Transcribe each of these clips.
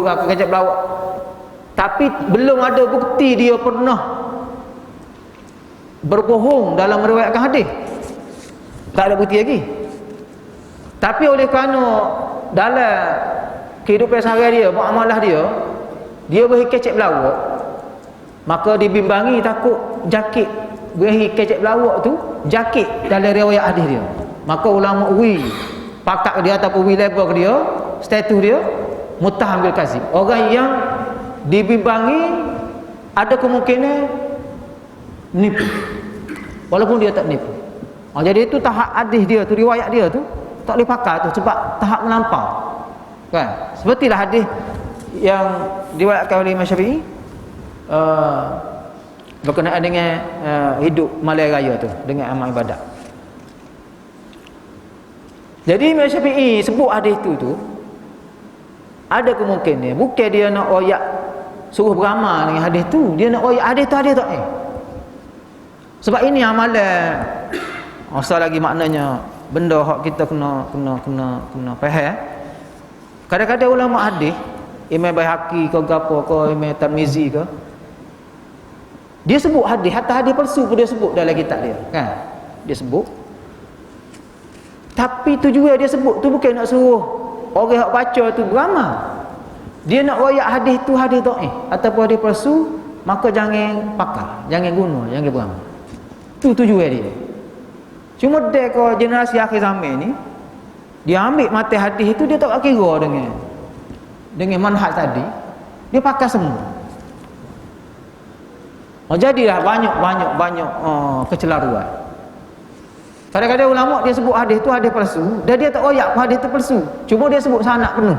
tidur ke kecap lawak, tapi belum ada bukti dia pernah berbohong dalam meriwayatkan hadis. Tak ada bukti lagi. Tapi oleh kerana dalam kehidupan sehari dia, muamalah dia beri kecap lawak, maka dibimbangi takut jakit beri kecap lawak tu jakit dalam riwayat hadis dia. Maka ulama pakat dia ataupun label dia, status dia muttaham bil kazib. Orang yang dibimbangi ada kemungkinan nipu walaupun dia tak nipu. Jadi itu tahap hadis dia tu, riwayat dia tu tak boleh pakai tu sebab tahap melampau. Kan? Sepertilah hadis yang diriwayatkan oleh Imam Syafi'i berkenaan dengan hidup malam raya tu dengan amal ibadat. Jadi Imam Syafi'i sebut hadis tu ada kemungkinan bukan dia nak royak suruh beramal dengan hadis tu, dia nak royak hadis tu hadis tak sebab ini amalan asal lagi maknanya benda hak kita kena faham. Kadang-kadang ulama hadis, Imam Baihaqi ke apa ke Imam Tirmizi ke, dia sebut hadis, hatta hadis palsu pun dia sebut dalam kitab dia, kan? Dia sebut. Tapi tujuan dia sebut tu bukan nak suruh orang yang baca tu beramal. Dia nak royak hadis tu hadis dhaif ataupun hadis palsu, maka jangan pakai, jangan guna, jangan beramal. Tu tujuan dia. Cuma dekat generasi akhir zaman ni, dia ambil mata hadis itu dia tak kira dengan manhaj tadi, dia pakai semua. Jadilah banyak kecelaruan. Kadang-kadang ulama dia sebut hadis tu hadis palsu, dan dia tak royak hadis tu palsu. Cuma dia sebut sanad penuh.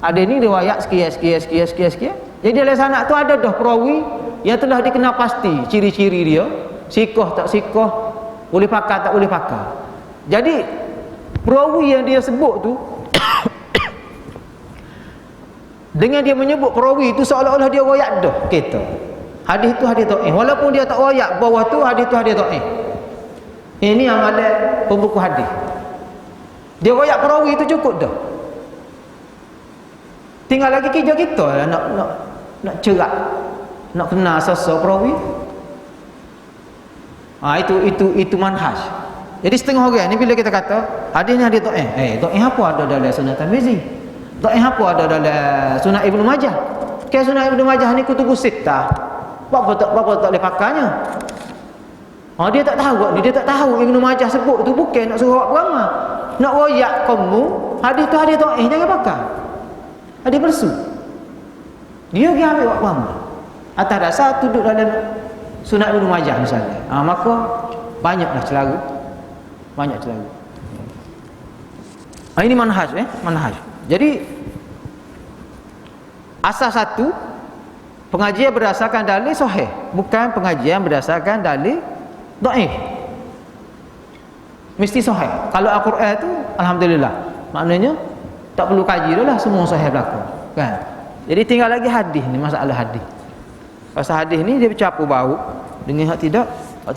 Hadis ni riwayat sekian. Jadi dalam sanad tu ada dah perawi yang telah dikenal pasti ciri-ciri dia, sikoh tak sikoh, boleh pakai tak boleh pakai. Jadi perawi yang dia sebut tu dengan dia menyebut perawi itu seolah-olah dia royak dah kita hadis tu hadis dhaif, walaupun dia tak royak bawah tu hadis tu hadis dhaif. Ini amalan pembuku hadis. Dia royak perawi itu cukup dah. Tinggal lagi kerja kita lah nak cerak, nak kenal sosok perawi. Itu manhaj. Jadi setengah orang ni bila kita kata hadis ni hadis dhaif, dhaif apa ada dalam Sunan Tirmizi? Dhaif apa ada dalam Sunan Ibnu Majah? Ke Sunan Ibnu Majah ni kutubus sittah. Apa tak boleh pakainya? Dia tak tahu, dia tak tahu Ibnu Majah sebut tu bukan nak suruh beramal. Nak royak kamu hadis tu hadis dhaif, jangan pakai. Hadis palsu. Dia pergi ambil buat beramal. Atas dasar duduk dalam Sunan Ibnu Majah misalnya. Maka banyaklah celaru. Banyak celaru. Ini manhaj manhaj. Jadi asas satu, pengajian berdasarkan dalil sahih, bukan pengajian berdasarkan dalil dhaif. Mesti sahih. Kalau Al-Quran tu alhamdulillah, maknanya tak perlu kaji dah lah, semua sahih berlaku, kan? Jadi tinggal lagi hadis ni, masalah hadis. Pasal hadis ni dia bercampur bau dengan hak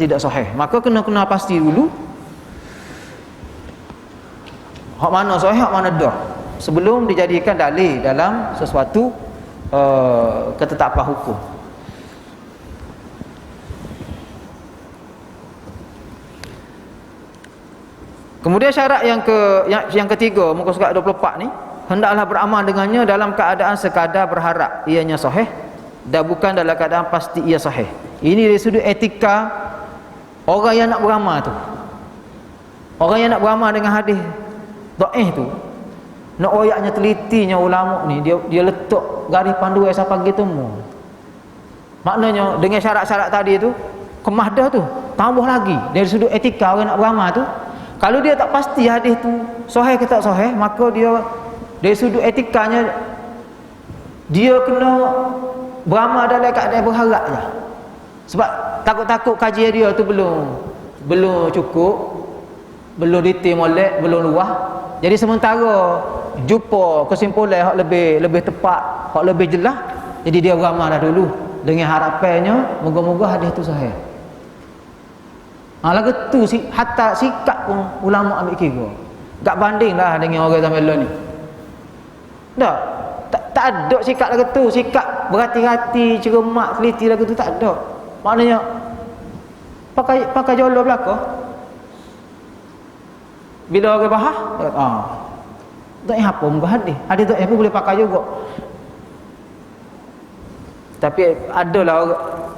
tidak sahih. Maka kena pasti dulu hak mana sahih, hak mana dah, sebelum dijadikan dalil dalam sesuatu ketetapan hukum. Kemudian syarat yang ketiga, muka surat 24 ni, hendaklah beramal dengannya dalam keadaan sekadar berharap ianya sahih dan bukan dalam keadaan pasti ia sahih. Ini dari sudut etika orang yang nak beramal tu. Orang yang nak beramal dengan hadis dhaif tu, nak royaknya telitinya ulama ni, dia letak garis panduan sampai gitu mu. Maknanya dengan syarat-syarat tadi tu, kemah dah tu, tambah lagi dari sudut etika orang nak beramal tu. Kalau dia tak pasti hadis tu sahih ke tak sahih, maka dia dari sudut etikanya dia kena beramal dalam keadaan berharap je. Sebab takut-takut kajian dia tu belum cukup, belum detail molek, belum luas. Jadi sementara jumpa kesimpulan hak lebih tepat, hak lebih jelas, jadi dia beramal dah dulu dengan harapannya moga-moga hadis tu sahih. Lagu tu hatta sikap pun ulama ambil kira. Tak bandinglah dengan orang zaman lalu ni. Tak Tak ada sikap lagu tu, sikap berhati-hati, cermat, teliti lagu tu tak ada. Maknanya pakai jolo belaka. Bila orang bahas, tak apa muka hadis. Hadis tak pun boleh pakai juga. Tapi adalah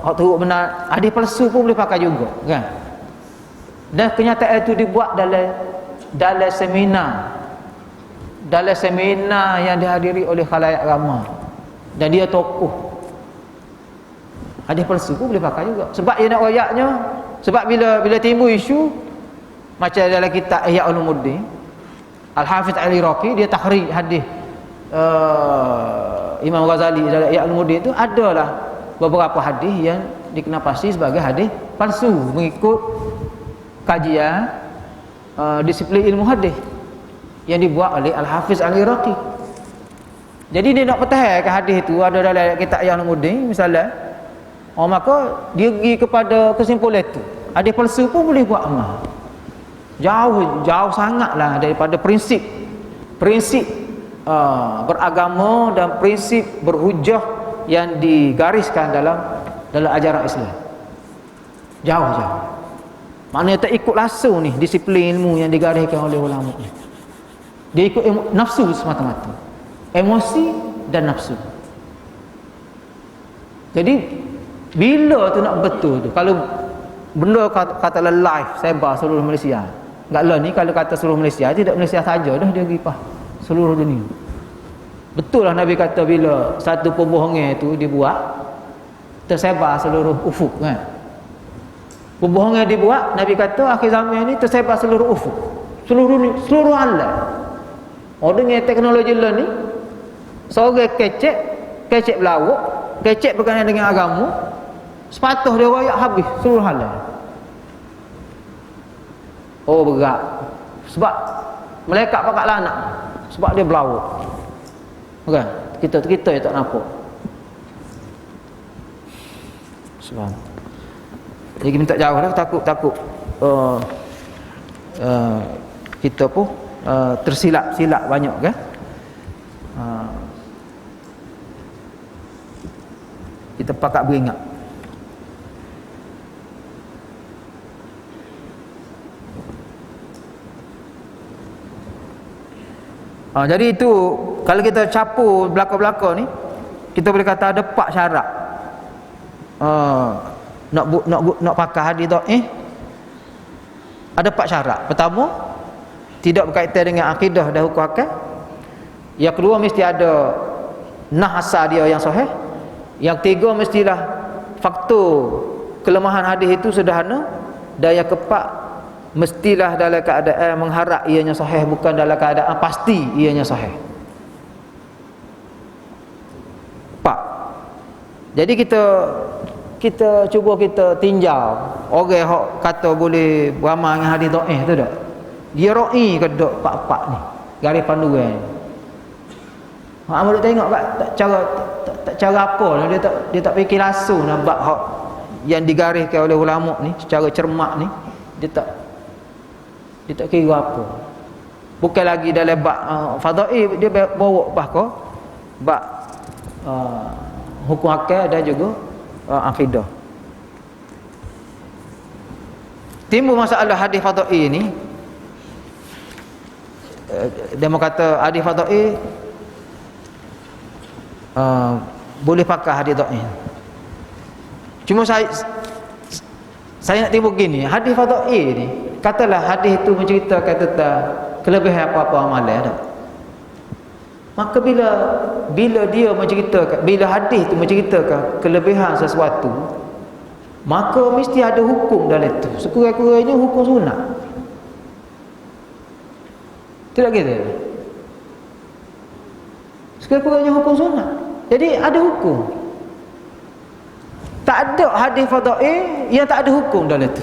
orang teruk benar, hadis palsu pun boleh pakai juga, kan? Dan kenyataan itu dibuat dalam seminar. Dalam seminar yang dihadiri oleh khalayak ramai. Dan dia tokoh. Hadis palsu pun boleh pakai juga. Sebab dia nak royaknya, sebab bila timbul isu macam dalam kitab Ihya Ulumuddin, Al-Hafidh Al-Iraqi dia takhrij hadis Imam Ghazali dalam Ihya Ulumuddin itu adalah beberapa hadis yang dikenal pasti sebagai hadis palsu mengikut kajian disiplin ilmu hadis yang dibuat oleh Al-Hafidh Al-Iraqi. Jadi dia nak pertahankan hadis itu ada dalam kitab Ihya Ulumuddin misalnya, maka dia pergi kepada kesimpulan itu. Hadis palsu pun boleh buat amal. Jauh sangatlah daripada prinsip beragama dan prinsip berhujah yang digariskan dalam ajaran Islam. Jauh. Maknanya tak ikut langsung ni disiplin ilmu yang digariskan oleh ulama ni. Dia ikut nafsu semata-mata. Emosi dan nafsu. Jadi bila tu nak betul tu, kalau benda katalah live sebar seluruh Malaysia. Enggaklah ni kalau kata seluruh Malaysia, tidak Malaysia saja dah dia pergi seluruh dunia. Betul lah Nabi kata bila satu pembohongan itu dibuat tersebar seluruh ufuk, kan? Pembohongan dibuat, Nabi kata akhir zaman ni tersebar seluruh ufuk, seluruh alam. Dengan teknologi lah ni, seorang kecek berlawak, kecek berkenaan dengan agama, sepatah dia royak habis seluruh alam. Berat. Sebab malaikat pakat lanak. Sebab dia berlawak. Bukan? Kita yang tak nampak. Sebab jadi minta jauh dah, takut kita pun tersilap banyak, kan? Kita pakat beringat. Jadi itu kalau kita capur belaka-belaka ni, kita boleh kata ada 4 syarat. Nak pakai hadis dhaif, ada 4 syarat. Pertama, tidak berkaitan dengan akidah dan hukum akal. Yang kedua, mesti ada nah asal dia yang sahih. Yang ketiga, mestilah faktor kelemahan hadis itu sederhana. Dan yang keempat, mestilah dalam keadaan mengharap ianya sahih, bukan dalam keadaan pasti ianya sahih. 4. Jadi kita cuba kita tinjau orang hok kata boleh beramal dengan hadis dhaif tu tak? Dia ra'i ke tak 4 ni? Garis panduan. Hak amal tengok tak cara apa dia tak fikir langsung nak bab hak yang digariskan oleh ulama ni secara cermat ni, dia tak kira apa. Bukan lagi dalam bab fadail, dia bawa bahkan bab hukum akal dan juga akidah. Timbul masalah hadis fadail ni, dia mau kata hadis fadail boleh pakai hadis dhaif. Cuma saya nak timbul gini, hadis fadail ni, katalah hadis itu menceritakan tentang kelebihan apa-apa amalan tak? Maka bila dia menceritakan, bila hadis itu menceritakan kelebihan sesuatu, maka mesti ada hukum dalam itu. Sekurang-kurangnya hukum sunat. Tidak gitu? Sekurang-kurangnya hukum sunat. Jadi ada hukum. Tak ada hadis fadail yang tak ada hukum dalam itu.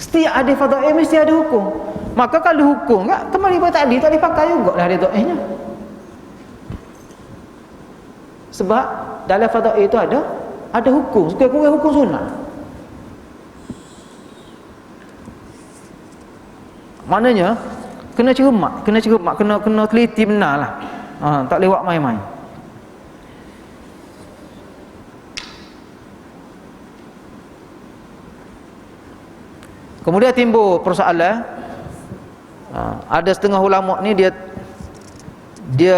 Setiap hadis fadail mesti ada hukum. Maka kalau hukum tak, kembali pada tadi, tak dipakai juga lah hadis dhaifnya. Sebab dalam fadail itu ada hukum, sekurang-kurangnya hukum sunat. Maknanya kena cermat, kena teliti benar lah. Tak lewat main-main. Kemudian timbul persoalan, ada setengah ulama ni dia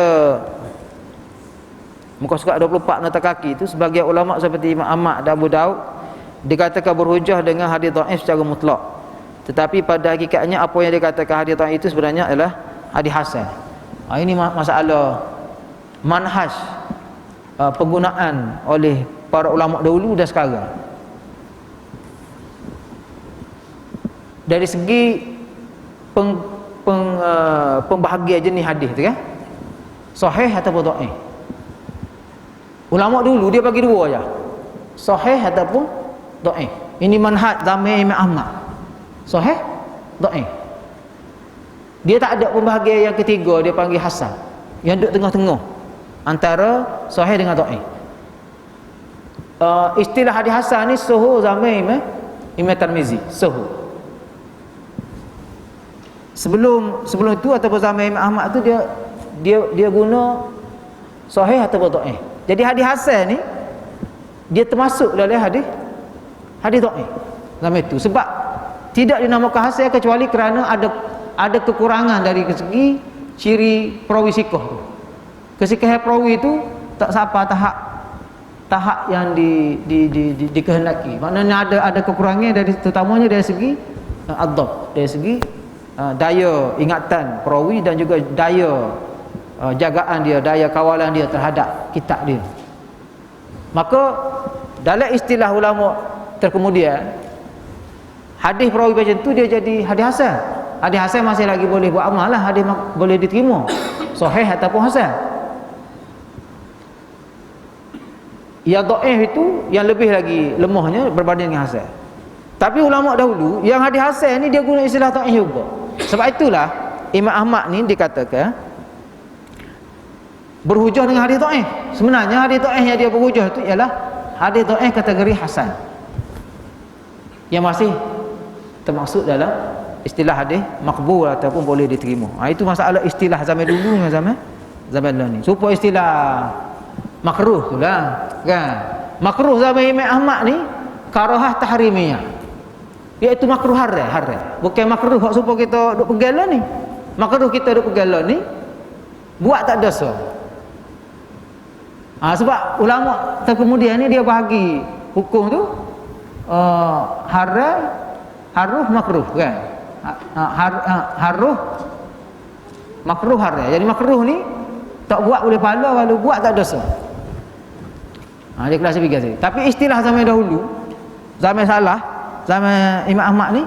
muka surat 24 nota kaki itu, sebagai ulama seperti Imam Ahmad dan Abu Daud dikatakan berhujah dengan hadis dhaif secara mutlak. Tetapi pada hakikatnya apa yang dikatakan hadis dhaif itu sebenarnya adalah hadis hasan. Ini masalah manhaj penggunaan oleh para ulama dahulu dan sekarang. Dari segi pembahagian jenis hadis tu kan, sahih ataupun dhaif. Ulama dulu dia bagi dua aja, sahih ataupun dhaif. Ini manhaj zaman Imam Ahmad, sahih, dhaif. Dia tak ada pembahagian yang ketiga, dia panggil hasan, yang duduk tengah-tengah antara sahih dengan dhaif. Istilah hadis hasan ni suhu zaman Imam Tirmizi, suhu. Sebelum itu ataupun zaman Imam Ahmad tu dia guna sahih ataupun dhaif. Jadi hadis hasan ni dia termasuk dalam hadis dhaif zaman itu, sebab tidak dinamakan hasan kecuali kerana ada kekurangan dari segi ciri perawi sikoh tu. Kesikohan perawi itu tak sampai tahap yang dikehendaki. Maknanya ada kekurangan terutamanya dari segi adab, dari segi daya ingatan perawi dan juga daya jagaan dia, daya kawalan dia terhadap kitab dia. Maka dalam istilah ulama terkemudian, hadis perawi macam tu dia jadi hadis hasan. Hadis hasan masih lagi boleh buat amal lah, hadis boleh diterima, sahih ataupun hasan. Yang dhaif itu yang lebih lagi lemahnya berbanding dengan hasan. Tapi ulama dahulu yang hadis hasan ni dia guna istilah dhaif juga. Sebab itulah Imam Ahmad ni dikatakan berhujah dengan hadis dhaif. Sebenarnya hadis dhaif yang dia berhujah itu ialah hadis dhaif kategori hasan, yang masih termasuk dalam istilah hadis makbul ataupun boleh diterima. Itu masalah istilah zaman dulu dengan zaman ni. Supaya istilah makruh tu lah kan. Makruh zaman Imam Ahmad ni karahah tahrimiyah, iaitu makruh haram. Bukan makruh hak supaya kita duk pegang lah ni. Makruh kita duk pegang lah ni buat tak dosa. Sebab ulama terkemudian ni dia bahagi hukum tu haram, haruh, makruh kan. Haruh, makruh, haram. Jadi makruh ni tak buat boleh pahala, kalau buat tak dosa. Dia kelas biasa. Tapi istilah zaman dahulu, zaman salah, zaman Imam Ahmad ni,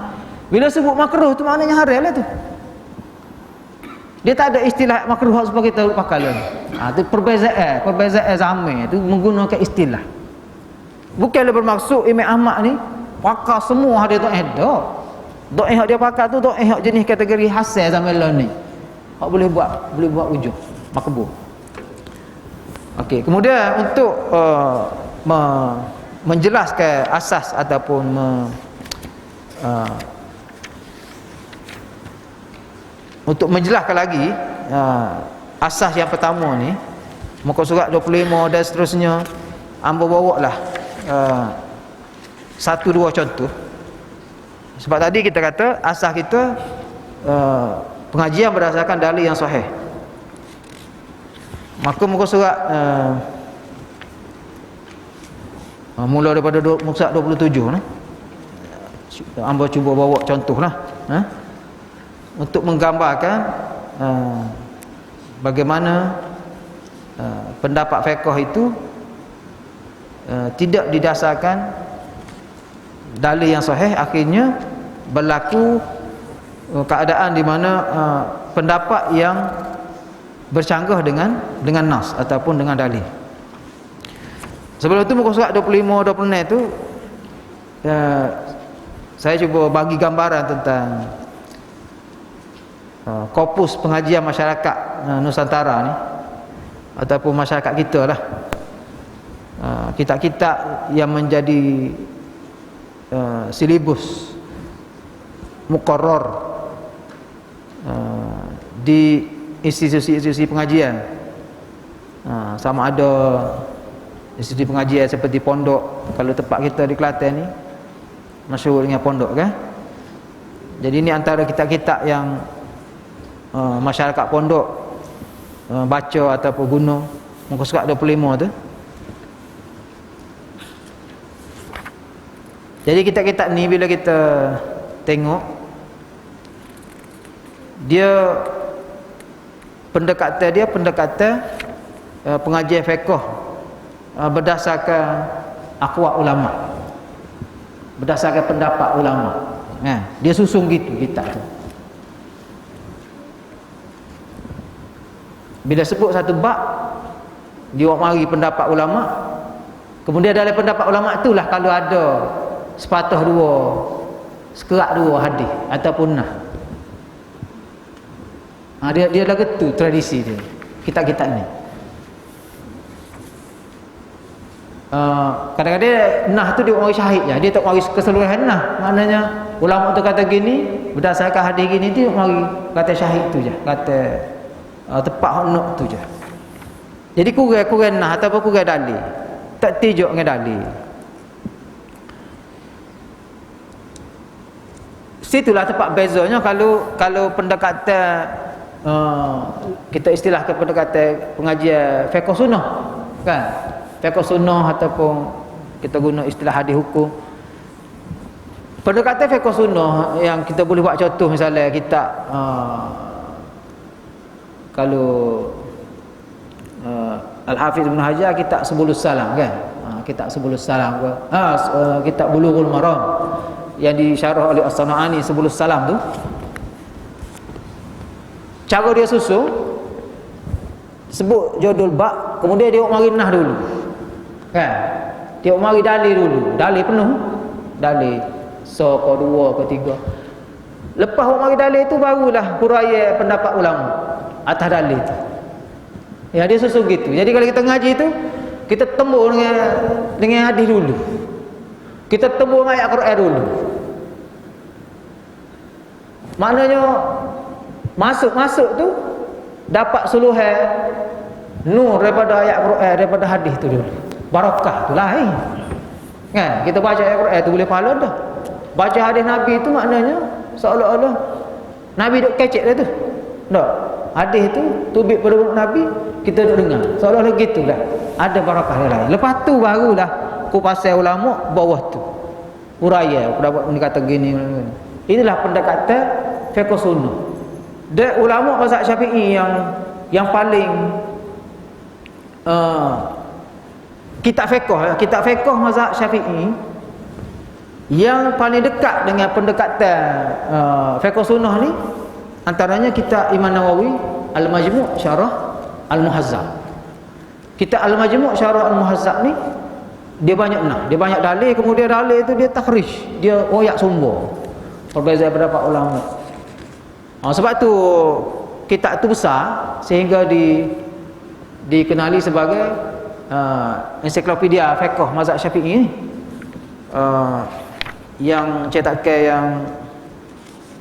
bila sebut makruh tu maknanya haram lah tu. Dia tak ada istilah makruh supaya kita pakai lah. Itu perbezaan zaman tu menggunakan istilah. Bukanlah bermaksud Imam Ahmad ni pakai semua hadis dhaif dah. Dhaif yang dia pakai tu dhaif yang jenis kategori hasan zaman lalu ni. Hak boleh buat ujung makbul. Okey, kemudian untuk menjelaskan asas ataupun untuk menjelaskan lagi asas yang pertama ni, muka surat 25 dan seterusnya, hamba bawalah satu dua contoh. Sebab tadi kita kata asas kita pengajian berdasarkan dalil yang sahih. Maka muka surat mula daripada muka surat 27 ni, hamba cuba bawa contohlah untuk menggambarkan bagaimana pendapat fiqh itu tidak didasarkan dalil yang sahih, akhirnya berlaku keadaan di mana pendapat yang bercanggah dengan nas ataupun dengan dalil. Sebelum itu muka surat 25 26 itu saya cuba bagi gambaran tentang korpus pengajian masyarakat Nusantara ni ataupun masyarakat kita lah. Kitab-kitab yang menjadi silibus muqarrar di institusi-institusi pengajian, sama ada institusi pengajian seperti pondok. Kalau tempat kita di Kelantan ni masyhur dengan pondok kan, Jadi ini antara kitab-kitab yang masyarakat pondok baca ataupun guna, muka surat 25 tu. Jadi kitab-kitab ni bila kita tengok, dia pendekatan pengajian fiqh berdasarkan aqwal ulama, berdasarkan pendapat ulama. Dia susun gitu kitab tu. Bila sebut satu bab, dia mari pendapat ulama. Kemudian dalam pendapat ulama itulah kalau ada sepatah dua, sekerak dua hadis ataupun nah. Dia lagu tu tradisi dia. Kitab-kitab ni. Kadang-kadang nah tu dia mari syahid je. Dia tak mari keseluruhan nah. Maknanya ulama tu kata gini, berdasarkan hadis gini tu mari kata syahid tu je. Kata tepat honok tu je. Jadi kurang nah ataupun kurang dalil. Tak tijuk dengan dalil. Situlah tempat bezanya kalau pendekatan kita istilahkan pendekatan pengajian fiqh sunnah, kan? Fiqh sunnah ataupun kita guna istilah hadis hukum. Pendekatan fiqh sunnah yang kita boleh buat contoh, misalnya kita kalau Al-Hafiz Ibn Hajar kitab Subulus Salam, kan? Kitab Subulus Salam ke? Kitab Bulughul Maram yang disyarah oleh As-Sana'ani, Subulus Salam tu. Cara dia susun, sebut judul bab, kemudian dia mari nah dulu. Kan? Dia mari dalil dulu. Dalil penuh. Dalil so kedua, ketiga. Lepas mari dalil tu barulah huraian pendapat ulama atas dalil tu. Ya, dia susun gitu. Jadi kalau kita ngaji tu, kita tembur dengan hadis dulu. Kita tembur dengan ayat Quran dulu. Maknanya masuk tu dapat suluhan nur daripada ayat Quran, daripada hadis tu dulu. Barakah tu lain. Kan? Kita baca ayat Quran tu boleh pahala dah. Baca hadis Nabi tu maknanya seolah-olah Nabi duk kecek dah tu. Tak. Hadis tu tubik pada mulut Nabi, kita duk dengar. Seolah-olah gitulah. Ada barakah dia lain. Lepas tu barulah kupasan ulama bawah tu. Huraian pendapat ni kata gini. Inilah pendekatan fiqh sunnah. Dan ulama mazhab Syafi'i yang paling kitab fiqh mazhab Syafi'i yang paling dekat dengan pendekatan fiqh sunnah ni, antaranya kitab Imam Nawawi Al-Majmu' Syarah Al-Muhazzab. Kitab Al-Majmu' Syarah Al-Muhazzab ni dia banyak dalil, kemudian dalil itu dia takhrij, dia royak sumber perbezaan pendapat ulama. Sebab tu kitab tu besar sehingga dikenali sebagai ensiklopedia fiqh mazhab Syafi'i ni. Yang cetakan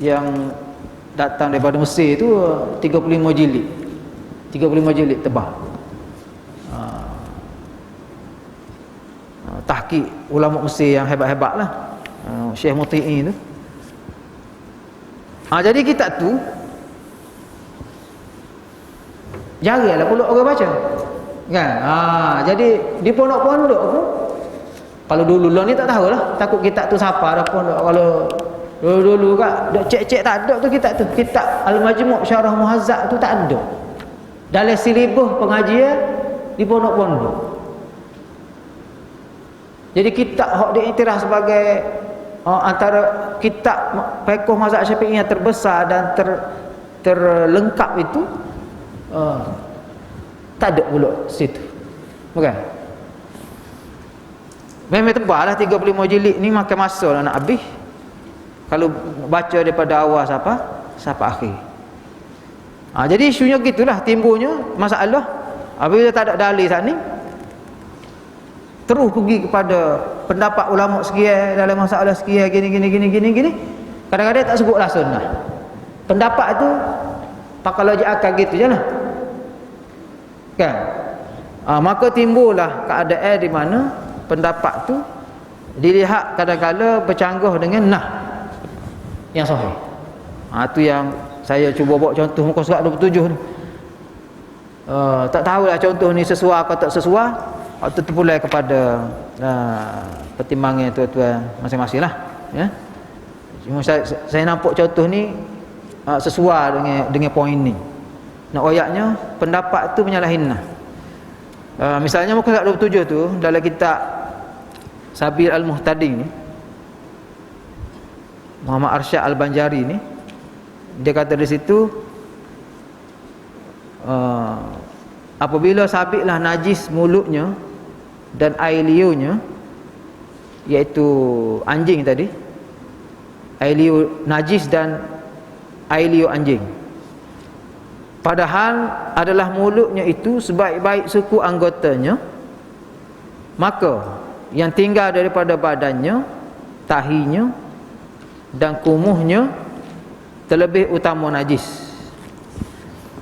yang datang daripada Mesir tu 35 jilid. 35 jilid tebal. Tahqiq ulama Mesir yang hebat-hebatlah. Syekh Muti'i tu. Jadi kitab tu jaranglah pula orang baca. Kan? Jadi di pondok-pondok tu, kalau dulu lah ni tak tahulah, takut kitab tu siapa dah pondok. Kalau dulu kan dak cek-cek tak ada tu kitab tu. Kitab Al-Majmu' Syarah Muhazzab tu tak ada dalam silibus pengajian di pondok-pondok. Jadi kitab hak diiktiraf sebagai antara kitab fiqh mazhab Syafi'i yang terbesar dan terlengkap itu tak ada pula situ. Bukan? Memang tebal lah 35 jilid ni, makan masa lah nak habis kalau baca daripada awal sampai akhir. Jadi isunya gitulah timbulnya masalah. Apabila tak ada dalil saat ni, terus pergi kepada pendapat ulama sekian dalam masalah sekian gini. Kadang-kadang tak sebutlah sunnah. Pendapat tu pakai logik akal gitu je lah. Kan? Maka timbullah keadaan di mana pendapat tu dilihat kadang-kadang bercanggah dengan nah yang sahih. Tu yang saya cuba bawa contoh muka surat 27 ni. Tak tahulah contoh ni sesuai atau tak sesuai, atau terpulai kepada pertimbangan tuan-tuan masing-masing lah, ya. Cuma saya nampak contoh ni sesuai dengan poin ni. Nak ayatnya pendapat tu menyalahin lah. Misalnya muka surat 27 tu dalam kitab Sabil Al-Muhtadin ni, Muhammad Arsyad Al-Banjari ni, dia kata di situ apabila sabitlah najis mulutnya dan air liurnya, iaitu anjing tadi, air liur najis dan air liur anjing, padahal adalah mulutnya itu sebaik-baik suku anggotanya, maka yang tinggal daripada badannya, tahinya dan kumuhnya terlebih utama najis.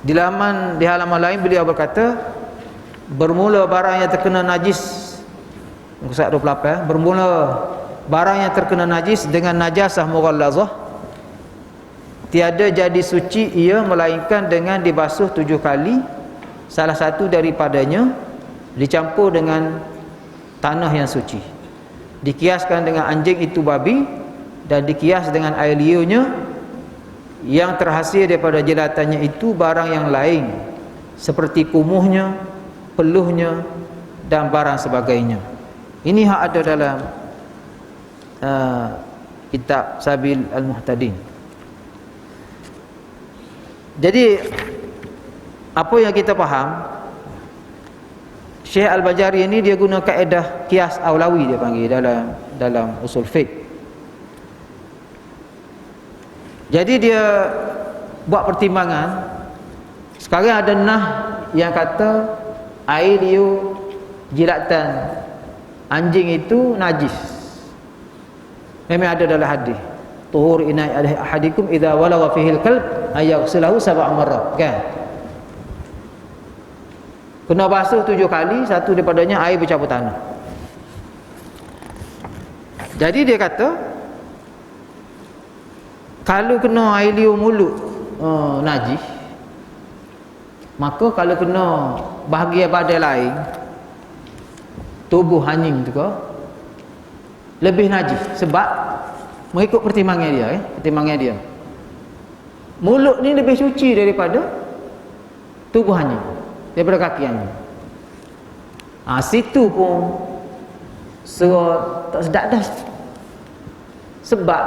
Di halaman lain beliau berkata, bermula barang yang terkena najis, muka surat 28, bermula barang yang terkena najis dengan najasah mughallazah, tiada jadi suci ia melainkan dengan dibasuh 7 kali, salah satu daripadanya dicampur dengan tanah yang suci. Dikiaskan dengan anjing itu babi, dan dikias dengan air liurnya yang terhasil daripada jelatannya itu barang yang lain, seperti kumuhnya, peluhnya dan barang sebagainya. Ini hak ada dalam kitab Sabil Al-Muhtadin. Jadi apa yang kita faham, Syekh Al-Banjari ini dia guna kaedah kias aulawi, dia panggil dalam usul fiqh. Jadi dia buat pertimbangan. Sekarang ada nah yang kata air liur jilatan anjing itu najis. Memang ada dalam hadis, tuhur inai ahadikum idza walagha fihi al-kalb ayaghsilahu 7 marrat, kan? Kena basuh 7 kali, satu daripadanya air bercampur tanah. Jadi dia kata kalau kena air liur mulut najis, maka kalau kena bahagian badan lain, tubuh anjing tu lebih najis, sebab mengikut pertimbangan dia, mulut ni lebih suci daripada tubuh anjing, daripada kaki anjing. Situ pun tak sedap dah. Sebab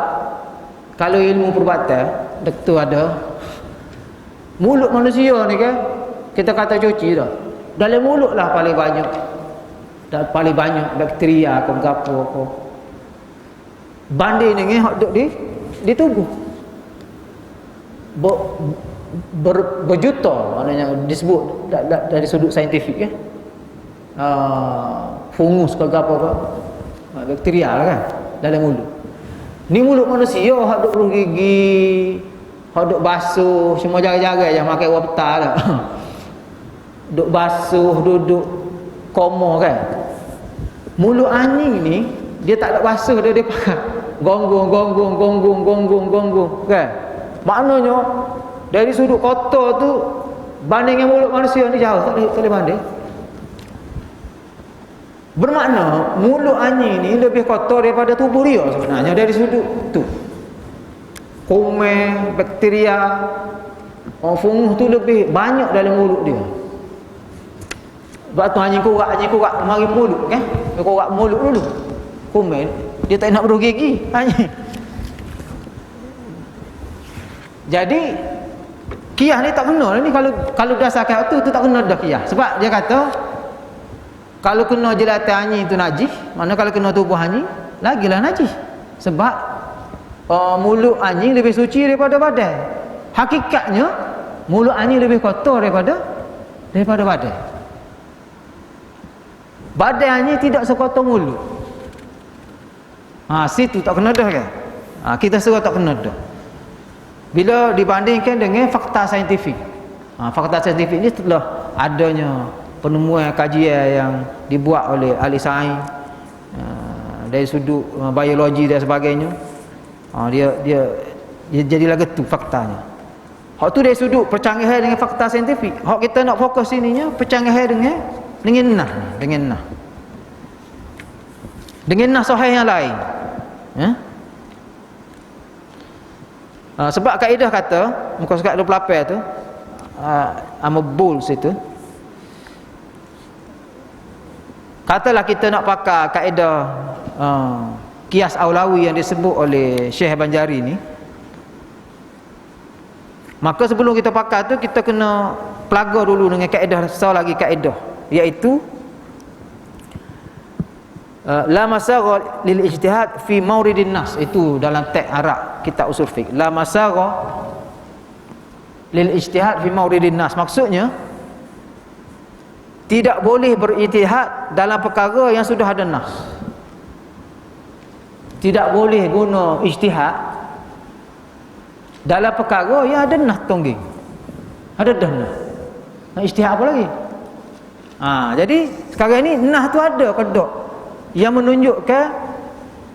kalau ilmu perubatan, doktor ada, mulut manusia ni kan, kita kata cuci dah, dalam mulut lah paling banyak bakteria apa. Banding dengan hak duk di tubuh berjuta, maknanya disebut dari sudut saintifik, fungus ke apa, bakteria lah kan dalam mulut. Ni mulut manusia hak duk bergigi, hak duk basuh, semua jaga-jaga je makan uang petang dah. Duk basuh, duduk koma kan. Mulut anjing ni dia tak ada basuh, dia pakai gonggong kan. Maknanya dari sudut kotor tu banding dengan mulut manusia ni jauh, tak boleh banding. Bermakna mulut anjing ni lebih kotor daripada tubuh dia sebenarnya dari sudut tu. Kuman, bakteria, fungus tu lebih banyak dalam mulut dia. Sebab tu anjing kurak mari mulut kan. Dia kurak mulut dulu. Kuman dia tak nak bergigi anjing. Jadi kiyah ni tak kena ni, kalau berdasarkan tu tak kena dah kiyah. Sebab dia kata kalau kena jelatan anjing itu najis, mana kalau kena tubuh anjing lagilah najis. Sebab mulut anjing lebih suci daripada badan. Hakikatnya mulut anjing lebih kotor daripada badan. Badan anjing tidak sekotor mulut. Situ tak kena dah kan. Kita suruh tak kena dah. Bila dibandingkan dengan fakta saintifik. Fakta saintifik ni setelah adanya penemuan kajian yang dibuat oleh ahli sains dari sudut biologi dan sebagainya, jadilah getu faktanya. Hak tu dari sudut percanggahan dengan fakta saintifik. Hak kita nak fokus sininya percanggahan dengan nah sahih yang lain. Sebab kaedah kata muka surat 28 tu Amabul situ, katalah kita nak pakai kaedah kias aulawi yang disebut oleh Syekh Banjari ni, maka sebelum kita pakai tu kita kena pelaga dulu dengan kaedah, satu lagi kaedah, iaitu la masagha lil ijtihad fi mauridin nas. Itu dalam teks Arab kitab usul fiqh, la masagha lil ijtihad fi mauridin nas. Maksudnya tidak boleh berijtihad dalam perkara yang sudah ada nas. Tidak boleh guna ijtihad dalam perkara yang ada nas tongging. Ada dah nas. Nak ijtihad apa lagi? Jadi sekarang ni nas tu ada ke tak yang menunjukkan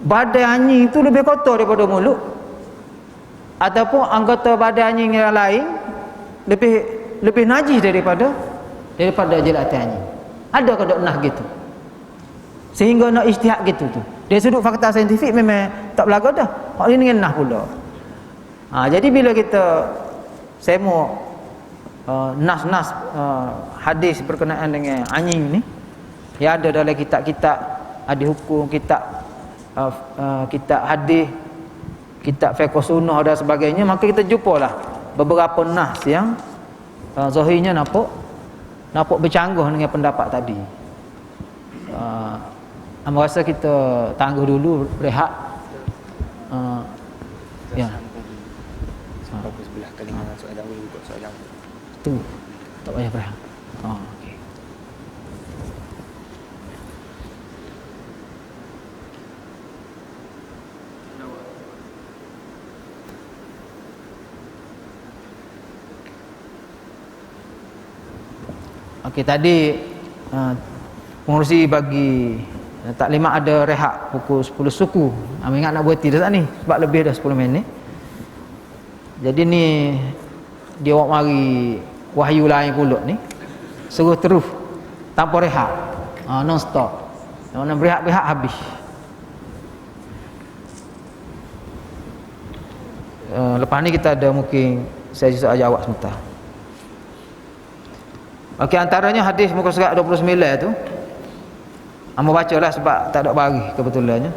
badai anjing itu lebih kotor daripada mulut, ataupun anggota badai anjing yang lain lebih najis daripada jelatan anjing. Ada ke tak nah gitu sehingga nak ijtihad gitu tu. Dari sudut fakta saintifik memang tak berlaku dah. Hak ni dengan nah pula. Jadi bila kita semua nas-nas hadis berkenaan dengan anjing ni yang ada dalam kitab-kitab ahli hukum, kitab hadis, kitab fiqh sunnah dan sebagainya, maka kita jumpalah beberapa nas yang zahirnya nampak bercanggah dengan pendapat tadi. Amba rasa kita tangguh dulu, rehat. Ya. Sampai sebelah kali dengan soalan buka soalan. Tu. Tak payah berehat. Okey. Okey, tadi pengurusi bagi taklimat ada rehat pukul 10 suku. Kami ingat nak berhenti dah tak ni, sebab lebih dah 10 minit. Jadi ni dia awak mari wahyu lain pula ni, suruh terus tanpa rehat, non stop. Yang mana berehat habis. Lepas ni kita ada mungkin sesi soal jawab sebentar. Okey, antaranya hadis muka surat 29 tu. Amba bacalah sebab tak ada bagi kebetulannya.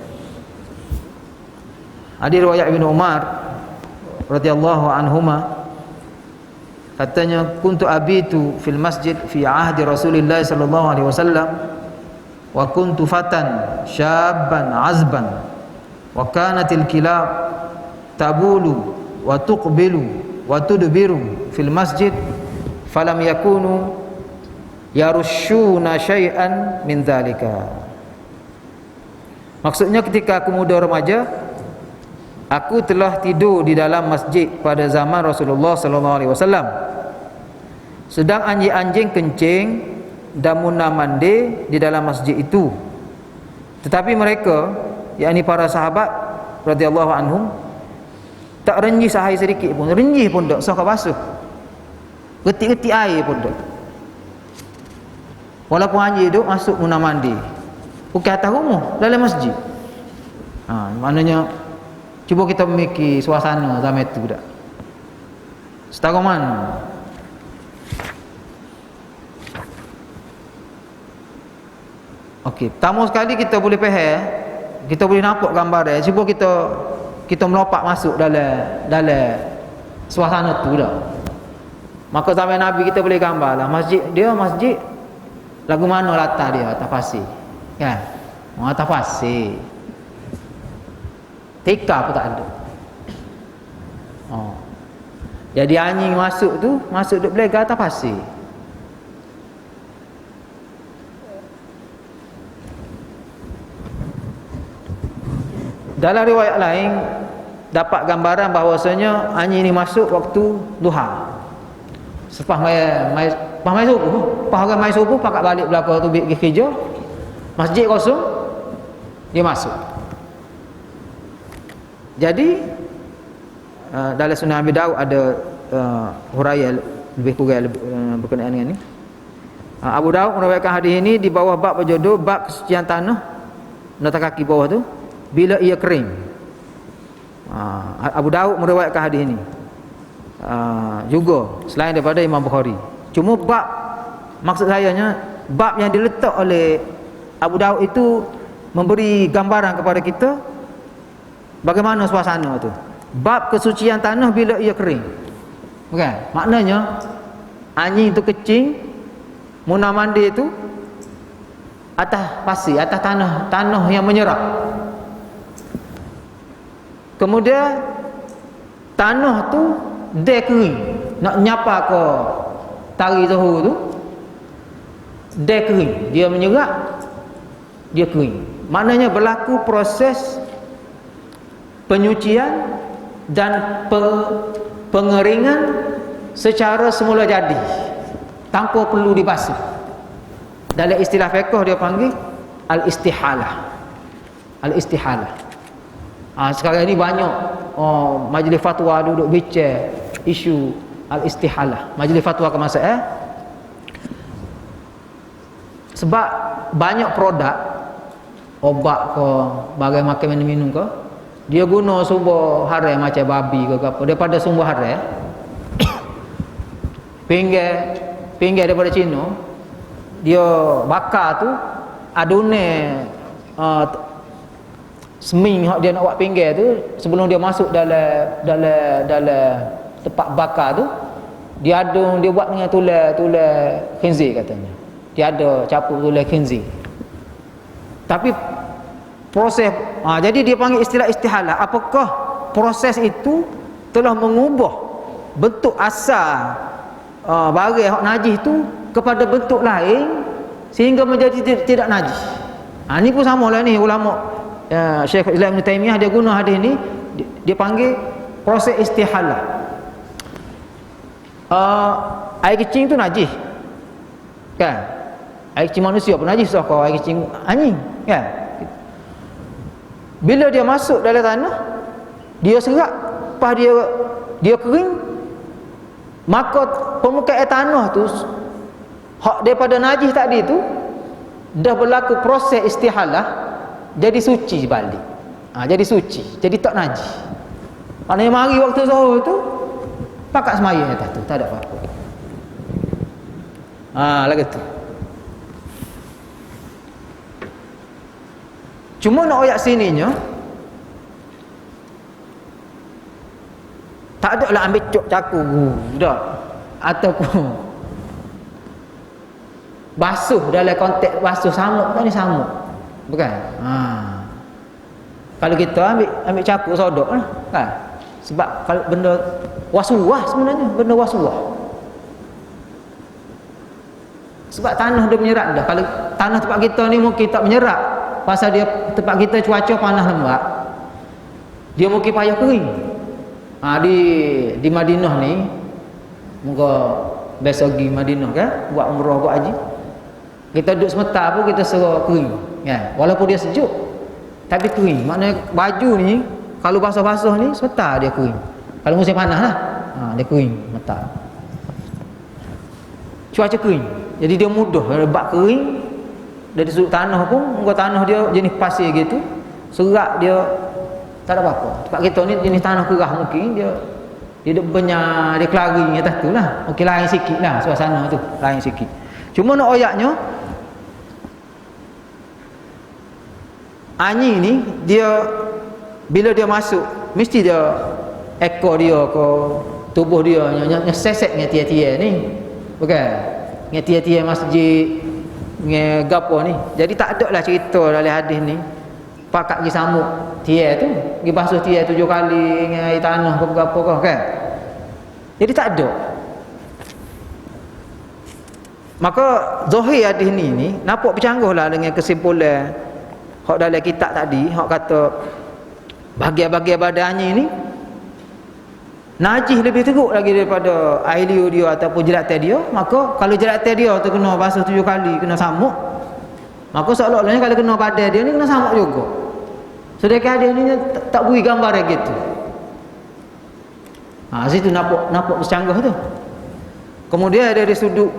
Hadis riwayat Ibnu Umar radhiyallahu anhuma, katanya kuntu abitu fil masjid fi ahdi Rasulillah sallallahu alaihi wasallam wa kuntu fatan syabban azban wa kanatil kilab tabulu wa tuqbilu wa tudbiru fil masjid falam yakunu yarushuna syai'an min dzalika. Maksudnya ketika aku muda remaja, aku telah tidur di dalam masjid pada zaman Rasulullah sallallahu alaihi wasallam. Sedang anjing-anjing kencing dan munah mandi di dalam masjid itu. Tetapi mereka, yakni para sahabat radhiyallahu anhum, tak renjih sahai sedikit pun. Renjih pun tak, sok basuh. Getik-getik air pun tak. Walaupun anjing duduk masuk munah mandi, bukan atas rumah, dalam masjid. Maknanya cuba kita memiliki suasana zaman itu tak? Setara mana? Okey, pertama sekali kita boleh faham, kita boleh nampak gambar dia. Cuba kita melompat masuk dalam suasana tu dah. Maka zaman Nabi kita boleh gambarlah masjid lagu mana latar dia, atas pasir. Kan? Atas pasir. Tika pun tak ada. Jadi anjing masuk duduk belega atas pasir. Dalam riwayat lain dapat gambaran bahawasanya anjing ini masuk waktu duha. Sepah mai subuh, orang mai subuh pakat balik belakang tu pergi kerja. Masjid kosong, dia masuk. Jadi dalam Sunan Abi Daud ada huraian lebih kurang berkenaan dengan ni. Abu Daud meriwayatkan hadis ini di bawah bab berjudul bab kesucian tanah, nota kaki bawah tu, bila ia kering. Abu Daud meriwayatkan hadis ini juga selain daripada Imam Bukhari. Cuma bab, maksud sayanya bab yang diletak oleh Abu Daud itu memberi gambaran kepada kita bagaimana suasana tu. Bab kesucian tanah bila ia kering. Bukan? Maknanya anjing tu kecing, muna mandi tu atas pasir, atas tanah yang menyerap. Kemudian tanah tu dia kering, nak nyapa ke tari Zuhur tu dia kering, dia menyerap, dia kering. Maknanya berlaku proses penyucian dan pengeringan secara semula jadi tanpa perlu dibasuh. Dalam istilah fiqh dia panggil al-istihalah. Al-istihalah. Sekarang ini banyak majlis fatwa duduk bincang isu al-istihalah. Majlis fatwa ke masa sebab banyak produk obat ke bagai makan minum ke dia guna sumber haram macam babi ke apa daripada sumber haram pinggir daripada Cina dia bakar tu adune seming dia nak buat pinggir tu sebelum dia masuk dalam tempat bakar tu dia adung, dia buat dengan tulang khinzir katanya, dia ada capur tulang khinzir. Tapi proses jadi dia panggil istilah istihalah. Apakah proses itu telah mengubah bentuk asal barang hak najis tu kepada bentuk lain sehingga menjadi tidak najis. Ni pun samalah ni ulama Syekh Islam Ibn Taimiyah dia guna hadis ni, dia panggil proses istihalah. Air kecing tu najis kan, air kecing manusia pun najis, so air kecing anjing kan. Bila dia masuk dalam tanah, dia serap, lepas dia kering, maka permukaan tanah tu hak daripada najis tadi tu dah berlaku proses istihalah, jadi suci balik. Jadi suci, jadi tak najis. Maknanya mari waktu zuhur tu pakat sembahyang atas tu, tak ada apa-apa. Lagu tu. Cuma nak ayat sininya tak ada lah ambil cok caku dah ataupun basuh dalam konteks basuh samuk kan, ni samuk bukan. Kalau kita ambil caku sodok lah kan, sebab kalau benda wasuah sebenarnya, benda wasuah sebab tanah dia menyerap dah. Kalau tanah tempat kita ni mungkin tak menyerap pasal dia tempat kita cuaca panas lembap, dia mungkin payah kering. Di Madinah ni moga besok pergi Madinah kan, buat umrah, buat haji, kita duduk sebentar pun kita suruh kering kan, walaupun dia sejuk tapi kering. Maknanya baju ni kalau basah-basah ni sebentar dia kering. Kalau musim panas lah dia kering sebentar, cuaca kering, jadi dia mudah bak kering. Dari sudut tanah pun, muka tanah dia jenis pasir gitu, serak dia tak ada apa-apa. Tempat kita ni jenis tanah kerah, mungkin dia banyak, dia kelari atas tu lah, mungkin lain sikit lah suasana tu, lain sikit. Cuma nak ayatnya anjing ni dia bila dia masuk mesti dia ekor dia ke tubuh dia nyeset dengan tiap-tiap ni, bukan dengan tiap-tiap masjid dengan gapo ni. Jadi tak ada lah cerita dalam hadis ni pakat pergi samuk tiap tu, pergi basuh tiap 7 kali dengan air tanah ke gapo ke kan. Jadi tak ada. Maka zahir hadis ni nampak bercanggah lah dengan kesimpulan hak dalam kitab tadi, hak kata bahagian-bahagian badannya ni najis lebih teruk lagi daripada air liur dia ataupun jelatan dia. Maka kalau jelatan dia tu kena basuh 7 kali, kena samuk, maka seolah-olahnya kalau kena badan dia ni kena samuk juga. Sedangkan dia ni tak beri gambar gitu. Situ nampak bercanggah tu. Kemudian dari sudut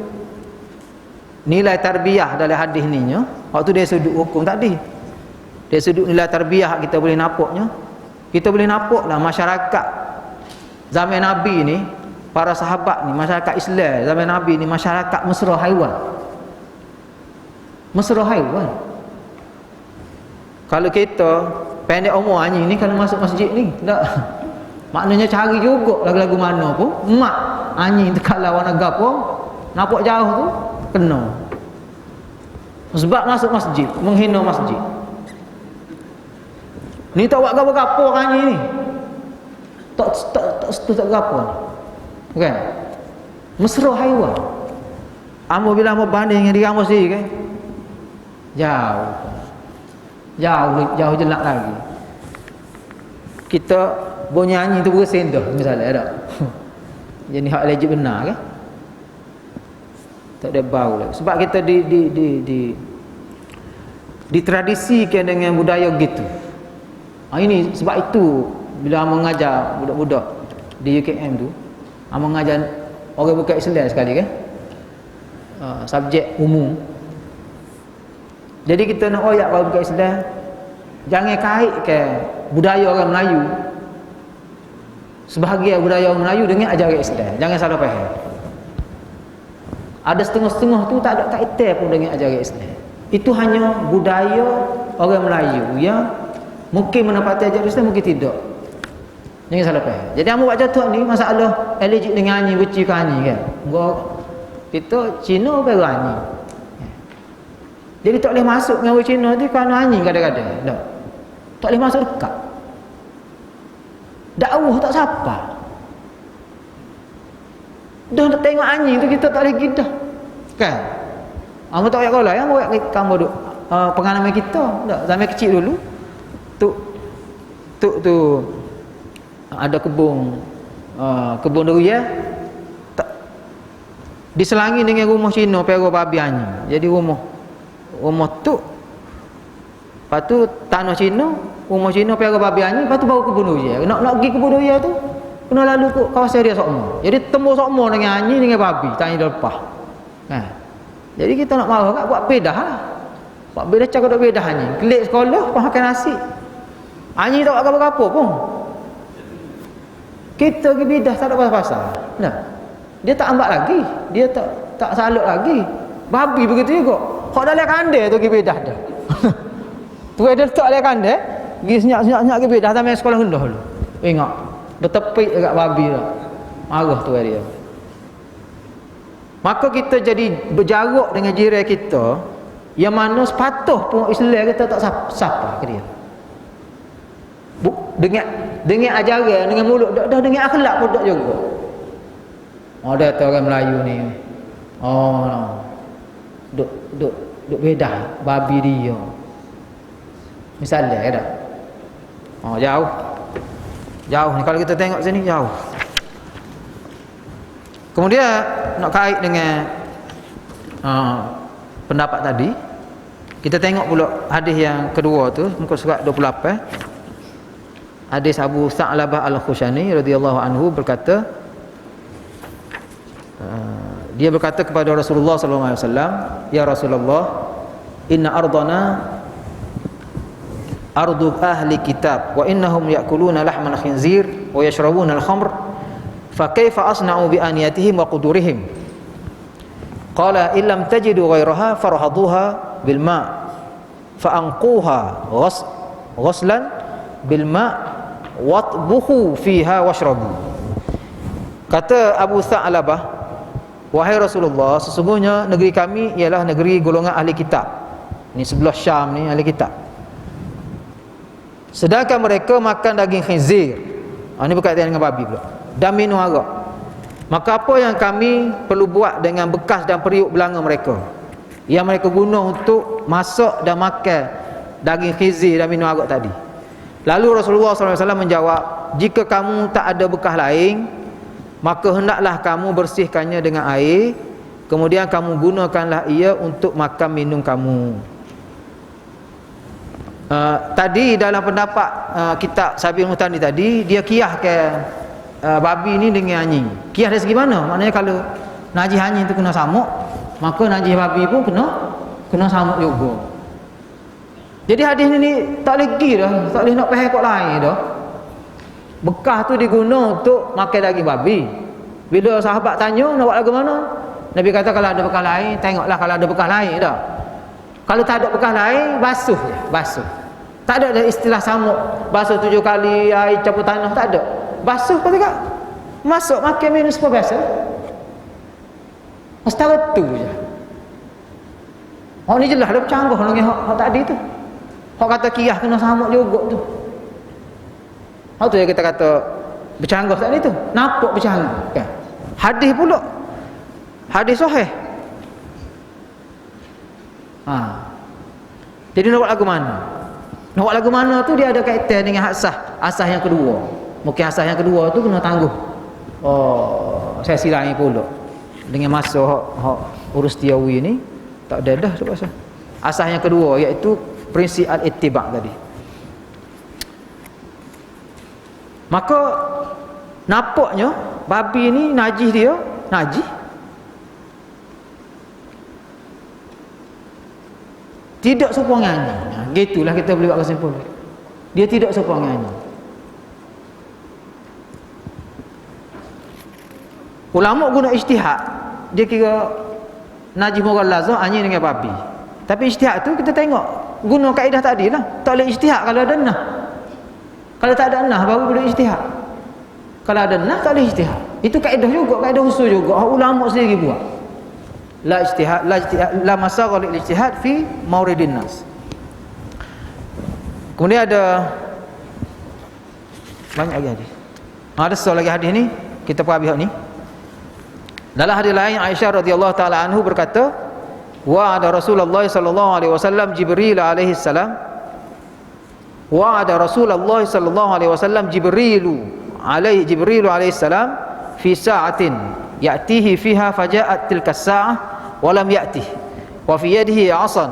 nilai tarbiyah dalam hadis ni nya, waktu dari sudut hukum tadi, dari sudut nilai tarbiyah kita boleh nampaknya, kita boleh nampaklah masyarakat zaman Nabi ni, para sahabat ni, masyarakat Islam zaman Nabi ni masyarakat mesra haiwan. Mesra haiwan. Kalau kita pendek umur anjing ni kalau masuk masjid ni, tak. Maknanya cari juga lagu-lagu mana pun, mak anjing dekat lawan gapo, nampak jauh tu kena. Sebab masuk masjid, menghina masjid. Ni tak buat gapo-gapo anjing ni. Tak gapo ni. Kan? Mesra haiwan. Amo bila amo banding dengan diri amo sendiri kan. Jauh jelak lagi. Kita bunyi nyanyi tu bersin dah misalnya ada. Jadi hak legit benar kan? Tak ada bau lagi. Sebab kita ditradisikan dengan budaya gitu. Ini sebab itu bila mengajar budak-budak di UKM tu, mengajar orang bukan Islam sekali kan? Subjek umum. Jadi kita nak oyak orang bukan Islam, jangan kaitkan budaya orang Melayu, sebahagian budaya orang Melayu dengan ajaran Islam. Jangan salah faham. Ada setengah-setengah tu tak ada kaitan pun dengan ajaran Islam. Itu hanya budaya orang Melayu yang mungkin menepati ajaran Islam, mungkin tidak. Jangan salah faham. Jadi amu buat contoh ni masalah allergic dengan anjing, benci ke anjing kan. Kita Cina baru anjing. Jadi tak boleh masuk dengan orang Cina tu kerana anjing kadang-kadang. Tak boleh masuk dekat. Dakwah tak siapa. Dah nak tengok anjing tu kita tak boleh pergi dah. Kan? Kamu tak payah kalau yang buat kamu duk pengalaman kita. Tak, zaman kecil dulu tu ada kebun durian diselangi dengan rumah Cina pero babi anjing. Jadi rumah tu, lepas tu tanah Cina, rumah Cina pero babi anjing, lepas tu baru kebun durian. Nak pergi kebun durian tu kena lalu ke kawasan dia sokmo. Jadi tembus sokmo dengan anjing dengan babi, tanya dia lepas. Kan? Jadi kita nak marah kat buat bedah lah. Buat bedah cakap duk bedah anjing. Kelik sekolah makan nasi. Anjing tak buat apa-apa pun. Kita pergi bedah tak ada pasal-pasal. Nah. Dia tak ambat lagi, dia tak salut lagi. Babi begitu juga. Hak dalam kandai tu pergi bedah dah. Tu ada letak dalam kandai, pergi senyap-senyap pergi bedah sampai sekolah rendah dulu. Ingat, bertepik dekat babi dah. Marah tu dia. Maka kita jadi berjarak dengan jiran kita yang mana sepatut pun Islam kita tak sapa ke dia. Dengan ajaran, dengan mulut dah dengan akhlak pun tak juga. Ada tu orang Melayu ni. Duk bedah babi dia. Misalnya ada. Jauh ni kalau kita tengok sini jauh. Kemudian nak kait dengan pendapat tadi, kita tengok pula hadis yang kedua tu, muka surat 28. Hadis Abu Sa'labah Al-Khushani radhiyallahu anhu berkata, dia berkata kepada Rasulullah sallallahu alaihi wasallam, "Ya Rasulullah, inna ardana ardu ahli kitab wa innahum ya'kuluna lahmal khinzir wa yashrabuna al-khamr fa kaifa asna'u bi aniyatihim wa qudurihim?" Qala illam tajidu ghayraha farhaduha bil ma' fa anquha ghaslan bil ma' watbuhu fiha washrabu. Kata Abu Sa'labah, "Wahai Rasulullah, sesungguhnya negeri kami ialah negeri golongan ahli kitab." Ni sebelah Syam ni ahli kitab. Sedangkan mereka makan daging khinzir. Ini berkaitan dengan babi pula. Dan minum arak. Maka apa yang kami perlu buat dengan bekas dan periuk belanga mereka yang mereka guna untuk masak dan makan daging khinzir dan minum arak tadi? Lalu Rasulullah SAW menjawab, "Jika kamu tak ada bekas lain, maka hendaklah kamu bersihkannya dengan air, kemudian kamu gunakanlah ia untuk makan minum kamu." Tadi dalam pendapat kitab Sabil Mutani tadi, dia kiaskan babi ni dengan anjing. Kias dari segi mana? Maknanya kalau najis anjing tu kena samuk, maka najis babi pun kena samuk juga. Jadi hadis ni tak boleh pergi dah, tak boleh nak faham kok lain dah. Bekah tu diguna untuk makan daging babi. Bila sahabat tanya nak buat lagu mana, Nabi kata kalau ada bekah lain, tengoklah kalau ada bekah lain dah. Kalau tak ada bekah lain, basuh je, basuh. Tak ada istilah samuk, basuh 7 kali, air campur tanah, tak ada. Basuh kata kak, masuk makan minum seperti biasa. Setara tu je. Ni jelas dia bercanggah dengan hak tadi tu. Hak kata kiyah kena samuk juga tu. Tu yang kita kata bercanggah tadi tu. Nampak bercanggah kan? Hadis pula. Hadis sahih. Jadi nak buat lagu mana? Nak buat lagu mana tu dia ada kaitan dengan asas yang kedua. Mungkin asas yang kedua tu kena tangguh. Sesi lain pula. Dengan masa hak urus tiawi ni tak ada dah tu pasal. Asas yang kedua iaitu prinsip al-ittiba' tadi. Maka nampaknya babi ni najis dia, najis. Tidak serupa dengan anjing. Gitulah kita boleh buat kesimpulan. Dia tidak serupa dengan anjing. Ulama guna ijtihad, dia kira najis mughallazah anjing dengan babi. Tapi ijtihad tu kita tengok guna kaedah tadi lah. Tak boleh ijtihad kalau ada nah. Kalau tak ada nah baru boleh ijtihad. Kalau ada nah tak boleh ijtihad. Itu kaedah juga, kaedah usul juga. Ulama sendiri buat. La ijtihad, la masagha lil ijtihad fi mauridin nas. Kemudian ada banyak lagi hadis. Ada satu lagi hadis ni, kita perhati ni. Dalam hadis lain Aisyah radhiyallahu taala anhu berkata, wa ada Rasulullah sallallahu alaihi wasallam Jibril alaihi salam. Wa ada Rasulullah sallallahu alaihi wasallam Jibril alaihi salam fi sa'atin ya'tihi fiha faja'at tilka as-sa'ah wa lam ya'tih wa fi yadihi 'asan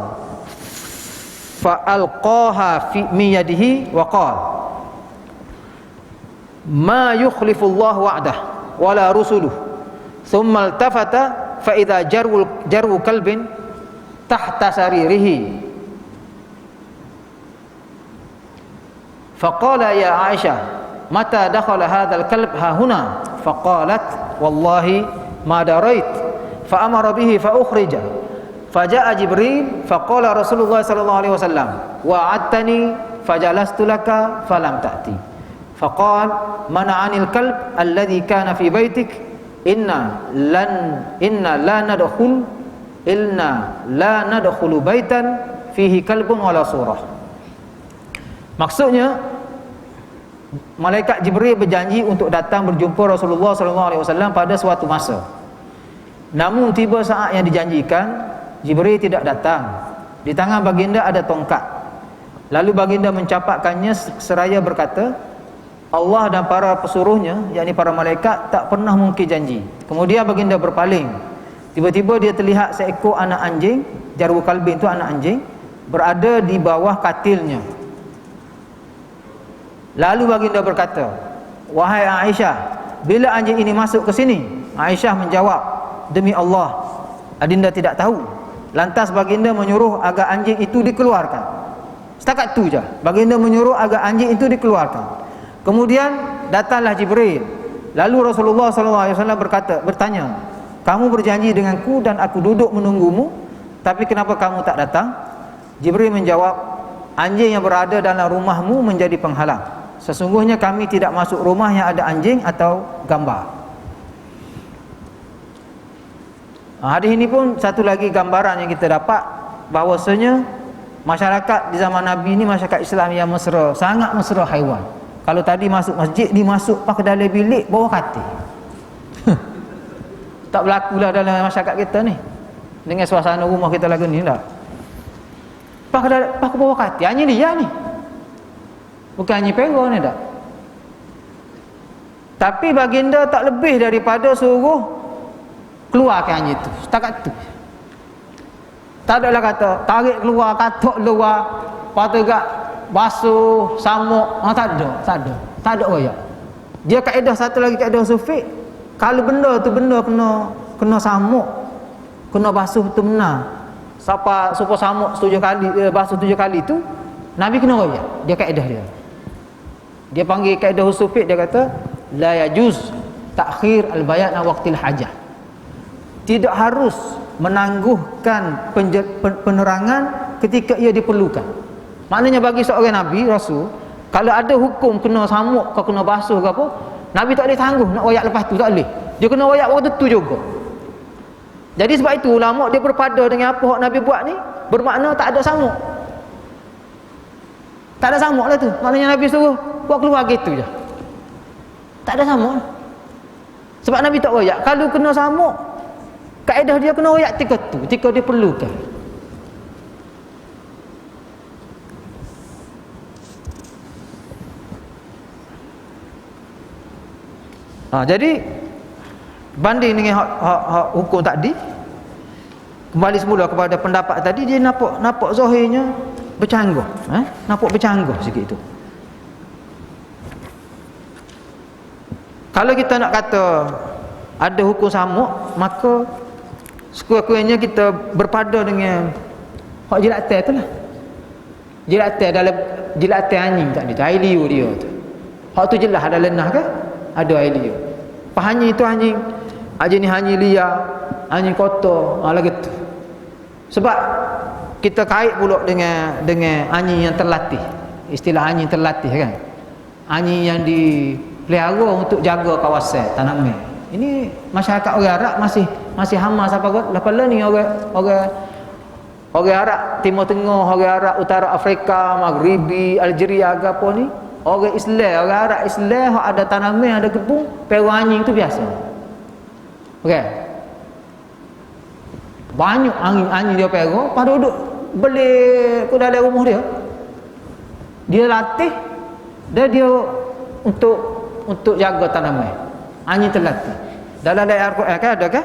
fa alqaha fi min yadihi wa qala ma yukhlifu Allah wa'dah wa la rusuluhu thumma iltafata fa idza jarwu kalbin tahta saririhi faqala ya Aisyah mata dakhala hadzal kalb ha huna faqalat wallahi ma darait fa amara bihi fa ukhrija faja'a Jibril faqala Rasulullah sallallahu alaihi wasallam wa'adtani fajalastu laka falam ta'ti faqala mana'anil kalb alladhi kana fi baitik inna la nadkhulu baitan fihi kalbun wala surah. Maksudnya malaikat Jibril berjanji untuk datang berjumpa Rasulullah sallallahu alaihi wasallam pada suatu masa. Namun tiba saat yang dijanjikan, Jibril tidak datang. Di tangan baginda ada tongkat. Lalu baginda mencapakkannya seraya berkata, Allah dan para pesuruhnya, yakni para malaikat, tak pernah mungkir janji. Kemudian baginda berpaling. Tiba-tiba dia terlihat seekor anak anjing, jarwu kalbin itu anak anjing, berada di bawah katilnya. Lalu baginda berkata, wahai Aisyah, bila anjing ini masuk ke sini? Aisyah menjawab, demi Allah, adinda tidak tahu. Lantas baginda menyuruh agar anjing itu dikeluarkan. Setakat tu je, baginda menyuruh agar anjing itu dikeluarkan. Kemudian datanglah Jibril. Lalu Rasulullah SAW bertanya, kamu berjanji denganku dan aku duduk menunggumu, tapi kenapa kamu tak datang? Jibril menjawab, anjing yang berada dalam rumahmu menjadi penghalang. Sesungguhnya kami tidak masuk rumah yang ada anjing atau gambar. Hadis ini pun satu lagi gambaran yang kita dapat, bahawasanya masyarakat di zaman Nabi ini masyarakat Islam yang mesra, sangat mesra haiwan. Kalau tadi masuk masjid, dimasuk pakai dalam bilik bawah katil. Tak berlakulah dalam masyarakat kita ni. Dengan suasana rumah kita lagu ni lah. Pakai bawah katil, hanya dia ni. Bukan hanya perang ni dah. Tapi baginda tak lebih daripada suruh keluarkan anjing tu. Setakat tu. Tak adalah kata tarik keluar, katuk keluar, lepas tu gak basuh, samuk. Tak ada. Tak ada royak. Dia kaedah satu lagi, kaedah usul fiqh. Kalau benda tu benda kena samuk, kena basuh tu benar. Siapa supaya samuk 7 kali, basuh 7 kali tu, Nabi kena royak. Dia kaedah dia. Dia panggil kaedah usul fiqh, dia kata la yajuz ta'khir al-bayan an waqtil hajah. Tidak harus menangguhkan penerangan ketika ia diperlukan. Maknanya bagi seorang Nabi, Rasul, kalau ada hukum kena samuk ke kena basuh ke apa, Nabi tak boleh tangguh nak royak lepas tu, tak boleh. Dia kena royak waktu tu juga. Jadi sebab itu ulama dia berpada dengan apa yang Nabi buat ni, bermakna tak ada samuk. Tak ada samuk lah tu. Maknanya Nabi suruh buat keluar gitu je. Tak ada samuk. Sebab Nabi tak royak. Kalau kena samuk, kaedah dia kena royak ketika tu, ketika dia perlukan. Jadi banding dengan hukum tadi, kembali semula kepada pendapat tadi, dia nampak zahirnya bercanggah, nampak bercanggah sikit tu. Kalau kita nak kata ada hukum samuk, maka sekurang-kurangnya kita berpada dengan hak jilatan tu lah. Jilatan dalam jilatan anjing tak ada, air liur dia tu. Hak tu jelas ada lenah ke? Ada air liur. Pahanyi itu anjing ni anjing liar, anjing kotor, lagi tu. Sebab kita kait pula dengan anjing yang terlatih. Istilah anjing terlatih kan. Anjing yang dipelihara untuk jaga kawasan tanaman. Ini masyarakat orang Arab masih hama sampai lepas ni orang Arab Timur Tengah, orang Arab Utara Afrika, Maghribi, Algeria apa ni, orang Arab Islam hak ada tanaman, ada kebun, perah anjing tu biasa. Okey. Banyak anjing dia perah, pada duduk beli ke dalam rumah dia. Dia latih dan dia untuk jaga tanaman. Anjing terlatih. Dalam ayat Al-Quran kan ada kan?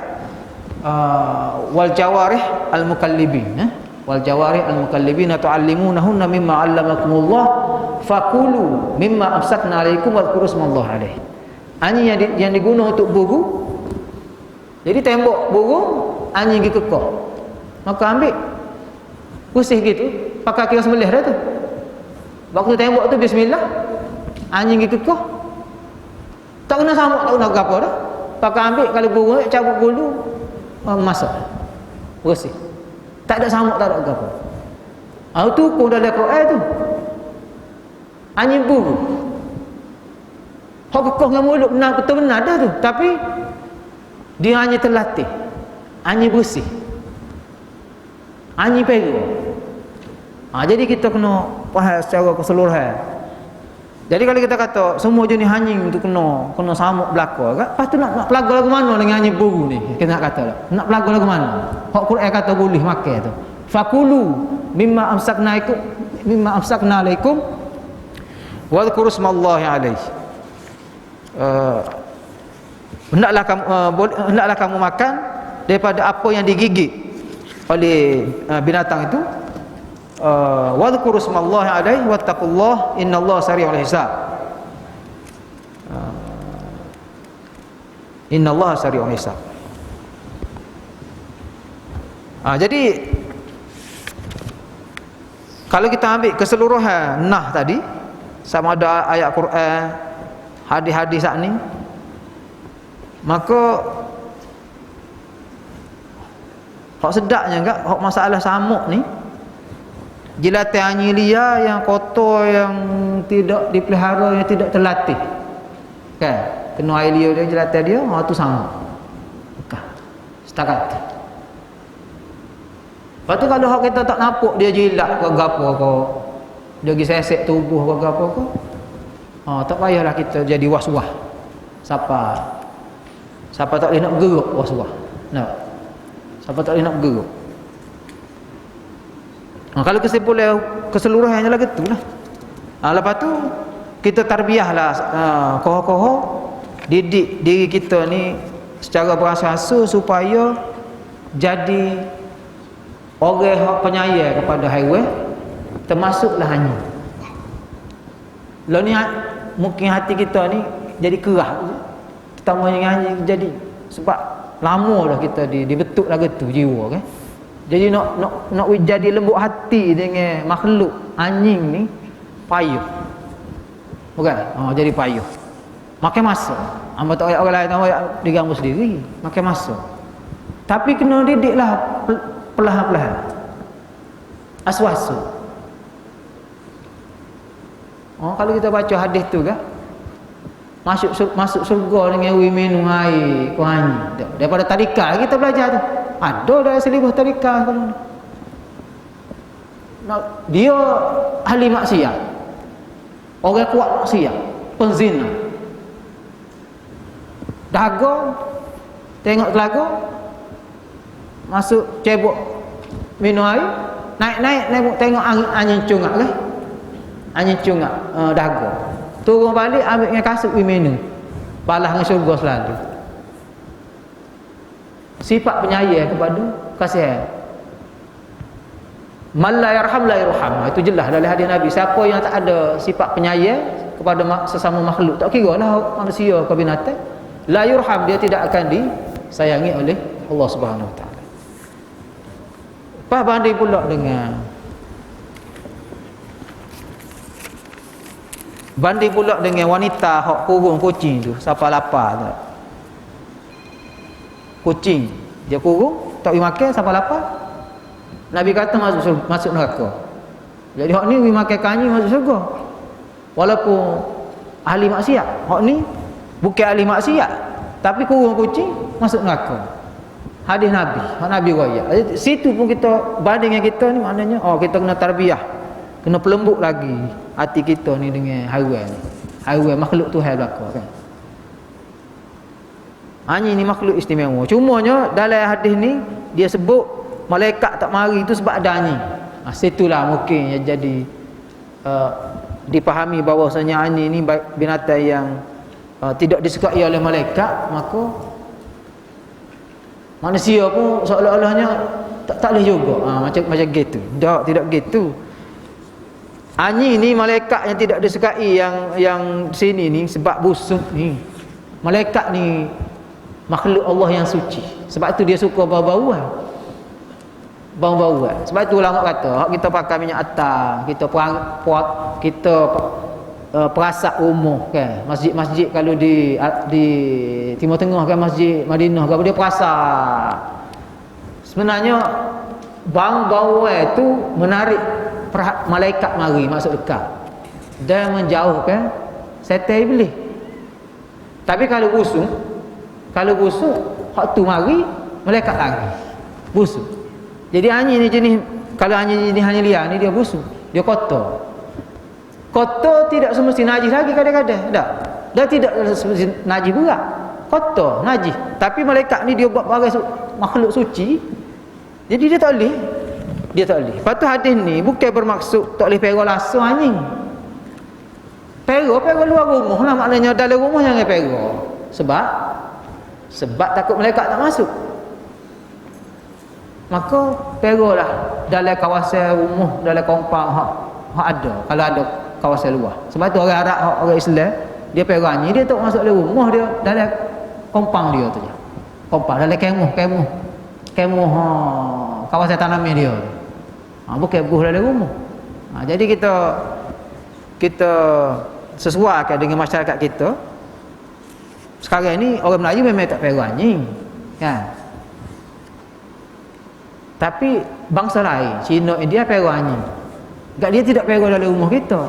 Wal jawarih al-mukallibin, wal jawarih al-mukallibin tu'allimunahunna mimma 'allamakumullah fakulu mimma amsakna 'alaikum wadhkuru smallahi 'alaihi. Anjing yang digunakan untuk buru. Jadi tembok buru, anjing pergi kekok. Maka ambil pusing gitu, pakai kira sembelih dah tu. Waktu tembok tu bismillah, anjing pergi kekok. Tak kena samuk, tak kena apa dah. Pakai ambil, kalau buru cabut bulu, masak bersih. Tak ada samuk, tak ada apa. Itu pun dalam Quran tu. Anjing buru. Hak kekok dengan mulut benar dah tu. Tapi dia hanya terlatih. Anjing bersih. Anjing perah. Jadi kita kena faham secara keseluruhan. Jadi kalau kita kata semua jenis anjing tu kena samuk belaka kan, lepas tu nak pelaga lagu mana dengan anjing buru ni? Kita nak kata lah. Nak pelaga lagu mana? Hak Quran kata boleh makan tu. Fakulu mimma amsakna alaikum wadhkuru smallahi alaihi. Hendaklah kamu makan daripada apa yang digigit oleh binatang itu. Wadhkuru smallahi alaihi wattaqullah innallaha sari'ul hisab. Innallaha sari'ul hisab. Jadi kalau kita ambil keseluruhan nah tadi, sama ada ayat Quran, hadis-hadis saat ni, maka hak sedaknya enggak hak masalah samuk ni, jilatan anjing liar yang kotor, yang tidak dipelihara, yang tidak terlatih kan, kena air liur dia, jilatan dia, tu sama bukan setakat tu. Lepas tu kalau kita tak nampak dia jilat ke apa ke, dia pergi sesek tubuh ke apa ke, tak payahlah kita jadi was-was. Siapa tak boleh nak bergerak was-was. Siapa tak boleh nak bergerak. Kalau keseluruhannya lah gitulah. Lepas tu kita tarbiyahlah koho-koho, didik diri kita ni secara berasa-asa supaya jadi orang yang penyayang kepada haiwan, termasuklah anjing. Lalu ni mungkin hati kita ni jadi kerah. Kita mau nyanyi jadi sebab lama dah kita dibentuk lagu tu jiwa kan. Jadi nak jadi lembut hati dengan makhluk anjing ni payuh. Bukan? Jadi payuh. Makan masa. Hamba tak orang lain tahu diganggu sendiri, makan masa. Tapi kena didiklah perlahan-perlahan. Aswasu. Kalau kita baca hadis tu kan, masuk surga dengan minum air kuanyi. Daripada tadika kita belajar tu. Ada dah selibah tadika kalau ni. Dia ahli maksiat. Orang kuat maksiat, penzina. Dago tengok telaga masuk cebok minum air, naik tengok angin cungak kan. Angin cungak dago. Turun balik ambil dengan kasut minum. Balas dengan syurga selalu. Sifat penyayang kepada kasihan. Man la yarham la yarham. Itu jelas dalam hadis Nabi. Siapa yang tak ada sifat penyayang kepada sesama makhluk, tak kira lah manusia ke binatang, la yurham, dia tidak akan disayangi oleh Allah Subhanahu Wa Taala. Apa banding pula dengan wanita hak kurung kucing tu, siapa lapar tu. Kucing dia kurung tak boleh makan, siapa lapar? Nabi kata masuk neraka. Jadi hak ni boleh makan kanyang masuk syurga. Walaupun ahli maksiat, hak ni bukan ahli maksiat tapi kurung kucing masuk neraka. Hadis Nabi, hak Nabi riwayat. Situ pun kita banding dengan kita ni, maknanya kita kena tarbiyah, kena pelembut lagi hati kita ni dengan haiwan ni. Haiwan makhluk Tuhan belaka kan. Anjing ni makhluk istimewa. Cumanya dalam hadis ni dia sebut malaikat tak mari tu sebab ada anjing. Situlah mungkin jadi dipahami bahawasanya anjing ni binatang yang tidak disukai oleh malaikat, maka manusia pun seolah-olahnya tak boleh juga. Macam gitu. Tidak gitu. Anjing ni malaikat yang tidak disukai, yang sini ni sebab busuk ni. Malaikat ni makhluk Allah yang suci. Sebab tu dia suka bau-bauan. Bau-bauan. Sebab tu ulama kata, kita pakai minyak atar, kita perasak rumah kan. Masjid-masjid kalau di Timur Tengah kan, Masjid Madinah kalau dia perasak. Sebenarnya bau-bauan tu menarik malaikat mari masuk dekat dan menjauhkan setan iblis. Tapi kalau busuk hak tu mari malaikat lari. Busuk. Jadi anjing ni jenis, kalau anjing jenis hanya liar ni dia busuk, dia kotor. Kotor tidak semestinya najis lagi kadang-kadang. Tak. Dia tidak semestinya najis berat. Kotor, najis. Tapi malaikat ni dia buat bagai makhluk suci. Jadi dia tak boleh. Lepas tu hadis ni bukan bermaksud tak boleh perah lasu anjing. Perah luar rumah lah, maknanya dalam rumah jangan perah. Sebab takut malaikat tak masuk. Maka perahlah dalam kawasan rumah, dalam kompang hak ada, kalau ada kawasan luar. Sebab tu orang Arab, orang Islam, dia perah ni, dia tak masuk dalam rumah dia, dalam kompang dia tu je. Kompang dalam kemuh kawasan tanaman dia. Bukan buh dalam rumah. Jadi kita sesuaikan dengan masyarakat kita. Sekarang ni orang Melayu memang tak perah anjing kan. Tapi bangsa lain, Cina, India perah anjing. Dia tidak perah dalam rumah kita.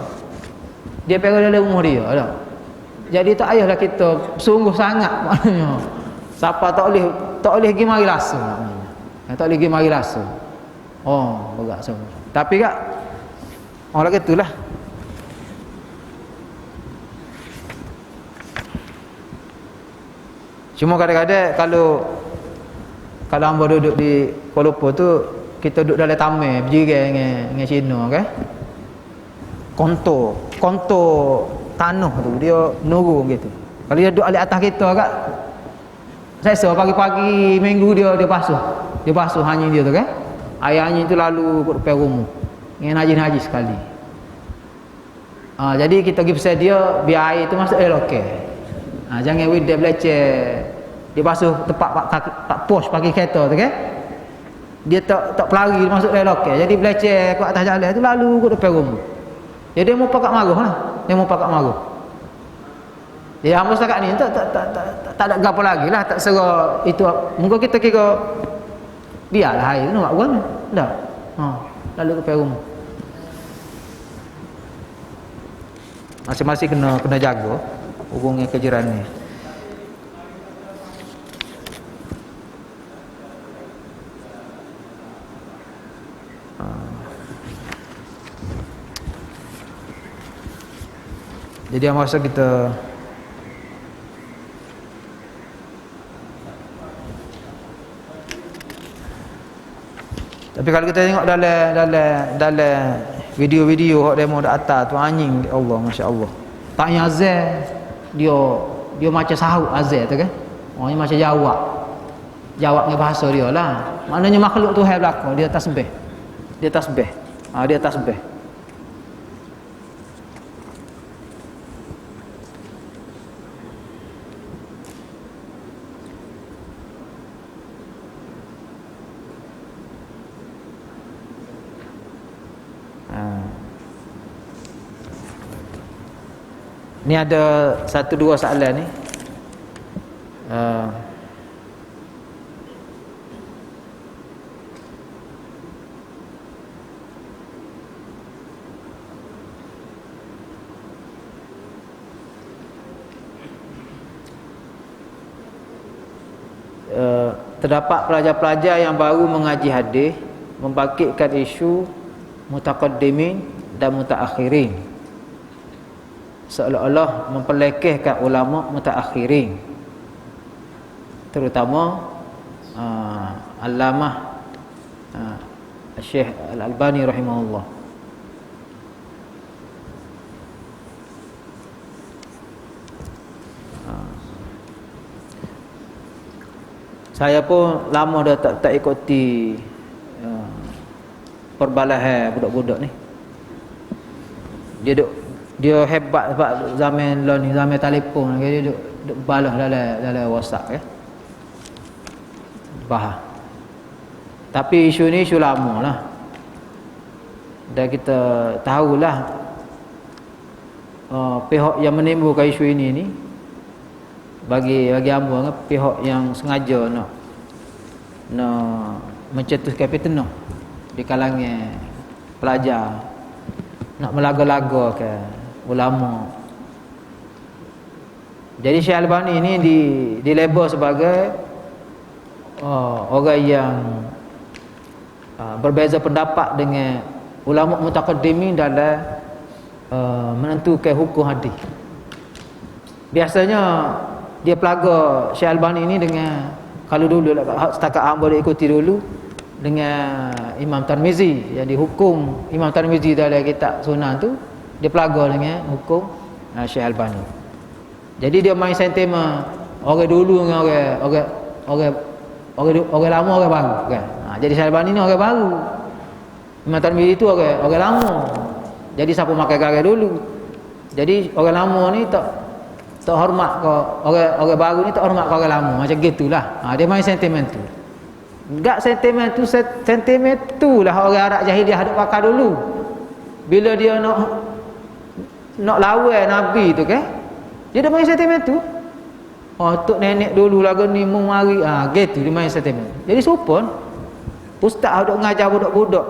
Dia perah dalam rumah dia tak? Jadi tak payahlah kita sungguh sangat maknanya. Siapa tak boleh pergi mari rasa maknanya. Tak boleh pergi mari rasa. Berat semua. Tapi kak orang lagi itulah. Cuma kadang-kadang kalau hamba duduk di Kuala Lumpur tu, kita duduk dalam taman berjiran dengan Cina kan. Kontor tanah tu dia menurun gitu. Kalau dia duduk di atas kita kat, saya pagi-pagi minggu dia basuh anjing dia tu kan. Air anjing tu lalu ke depan rumah dengan najis-najis sekali. Jadi kita pergi pesan dia biar air tu masuk dalam lokal. Jangan dia beleceh. Dia basuh tempat tak posh pakai kereta tu kan. Dia tak pelari masuk dalam lokal. Jadi beleceh kat atas jalan tu lalu kat depan rumah. Jadi dia mau pakat maruh lah. Dia mau pakat maruh. Ya hamba setakat ni tak ada gapo lagi lah, tak serah itu. Mungkin kita kira biarlah air tu nak buat ni. Dah. Lalu ke depan rumah. Masing-masing kena jaga hubungan ke jiran ni. Jadi yang masa kita tapi kalau kita tengok dalam video-video hok demo dak atas tu anjing Allah masya-Allah. Tak yang azan dia macam sahut azan tu kan. Orangnya macam jawab dengan bahasa dia lah. Maknanya makhluk Tuhan belaka dia tasbih. Dia tasbih. Dia tasbih. Ni ada 1-2 soalan ni. Terdapat pelajar-pelajar yang baru mengaji hadis membangkitkan isu mutaqaddimin dan mutaakhirin, seolah-olah memperlekehkan ulama mutaakhirin, terutama Allamah Syekh Al-Albani rahimahullah. Saya pun lama dah tak ikuti perbalahan budak-budak ni. Dia hebat sebab zaman ni zaman telefon, dia duk balas dalam WhatsApp ya. Faham. Tapi isu ni isu lama lah. Dan kita tahulah pihak yang menimbulkan isu ini ni bagi hamba pihak yang sengaja nak mencetuskan fitnah di kalangan pelajar, nak melaga-lagakan ulama. Jadi Syekh Albani ni dilabel sebagai orang yang berbeza pendapat dengan ulama mutaqaddimin dalam menentukan hukum hadis. Biasanya dia pelaga Syekh Albani ni dengan, kalau dulu setakat hamba dia ikuti dulu, dengan Imam Tirmizi yang dihukum Imam Tirmizi dalam kitab Sunan tu, dia pelaga dengan hukum Syekh Albani. Jadi dia main sentimen orang dulu dengan orang lama, orang baru kan. Jadi Syekh Albani ni orang baru, Imam Tirmizi tu orang lama. Jadi siapa makan garam dulu. Jadi orang lama ni tak hormat ke orang baru ni, tak hormat ke orang lama, macam gitulah. Dia main sentimen tu. Enggak sentimen tu lah orang Arab jahiliah hadap pakai dulu. Bila dia nak lawan Nabi tu kan, dia dah main sentimen tu. Tok nenek dulu lagu ni mau mari, gitu dia main sentimen. Jadi supon ustaz hadap ngajar budak-budak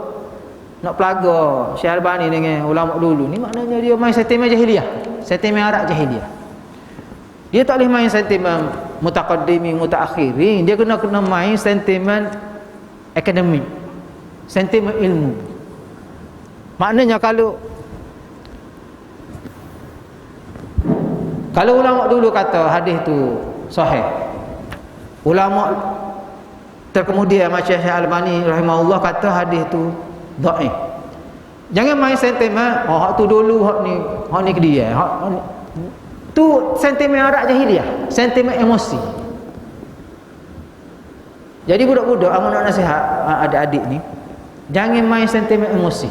nak pelaga Syekh Albani dengan ulama dulu ni, maknanya dia main sentimen jahiliah, sentimen Arab jahiliah. Dia tak boleh main sentimen mutaqaddimin mutaakhirin, dia kena main sentimen akademik, sentimen ilmu. Maknanya kalau ulama dulu kata hadis tu sahih, ulama terkemudian macam Syekh Albani rahimahullah kata hadis tu dhaif, jangan main sentimen hak tu dulu, hak ni ke dia, tu sentimen Arab jahiliah, sentimen emosi. Jadi budak-budak amun nak nasihat adik-adik ni, jangan main sentimen emosi.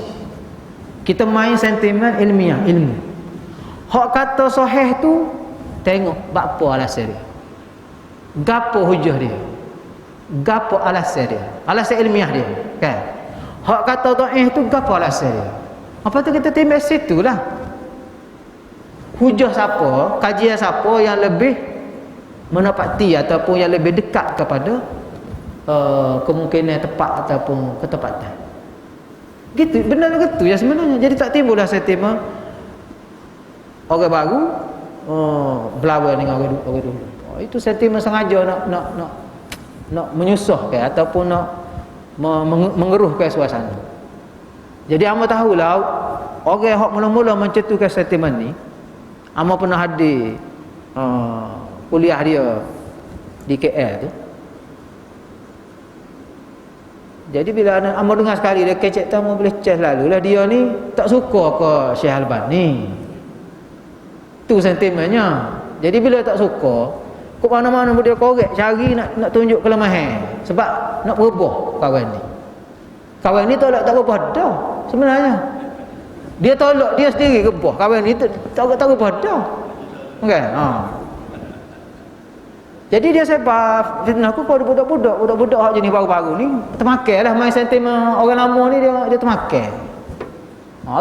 Kita main sentimen ilmiah, ilmu. Hak kata sahih tu tengok apa alasan dia, gapo hujah dia, gapo alasan dia, alasan ilmiah dia, kan? Hak kata dhaif tu gapo alasan dia? Apa tu kita timbang situlah. Hujah siapa, kajian siapa yang lebih menepati ataupun yang lebih dekat kepada kemungkinan tepat ataupun ketepatan. Gitu, benar gitu ya sebenarnya. Jadi tak timbullah sentimen orang baru berlawan dengan orang dulu. Itu sentimen sengaja nak menyusahkan ataupun nak mengeruhkan suasana. Jadi hangpa tahulah orang hak mula-mula mencetuskan sentimen ni, hangpa pernah hadir kuliah dia di KL tu. Jadi bila hangpa dengar sekali dia kecek tamu boleh cas lalulah dia ni tak suka ke Syekh Albani. Tu sentimennya. Jadi bila tak suka, ke mana-mana dia korek cari nak tunjuk kelemahan sebab nak berubah kawan ni. Kawan ni tak berubah dah sebenarnya. Dia tolak dia sendiri rebah. Kawan ni tak berubah dah. Kan? Jadi dia sebab fitnah aku pada budak-budak hak jenis baru-baru ni termakan lah main sentimen orang lama ni dia termakan.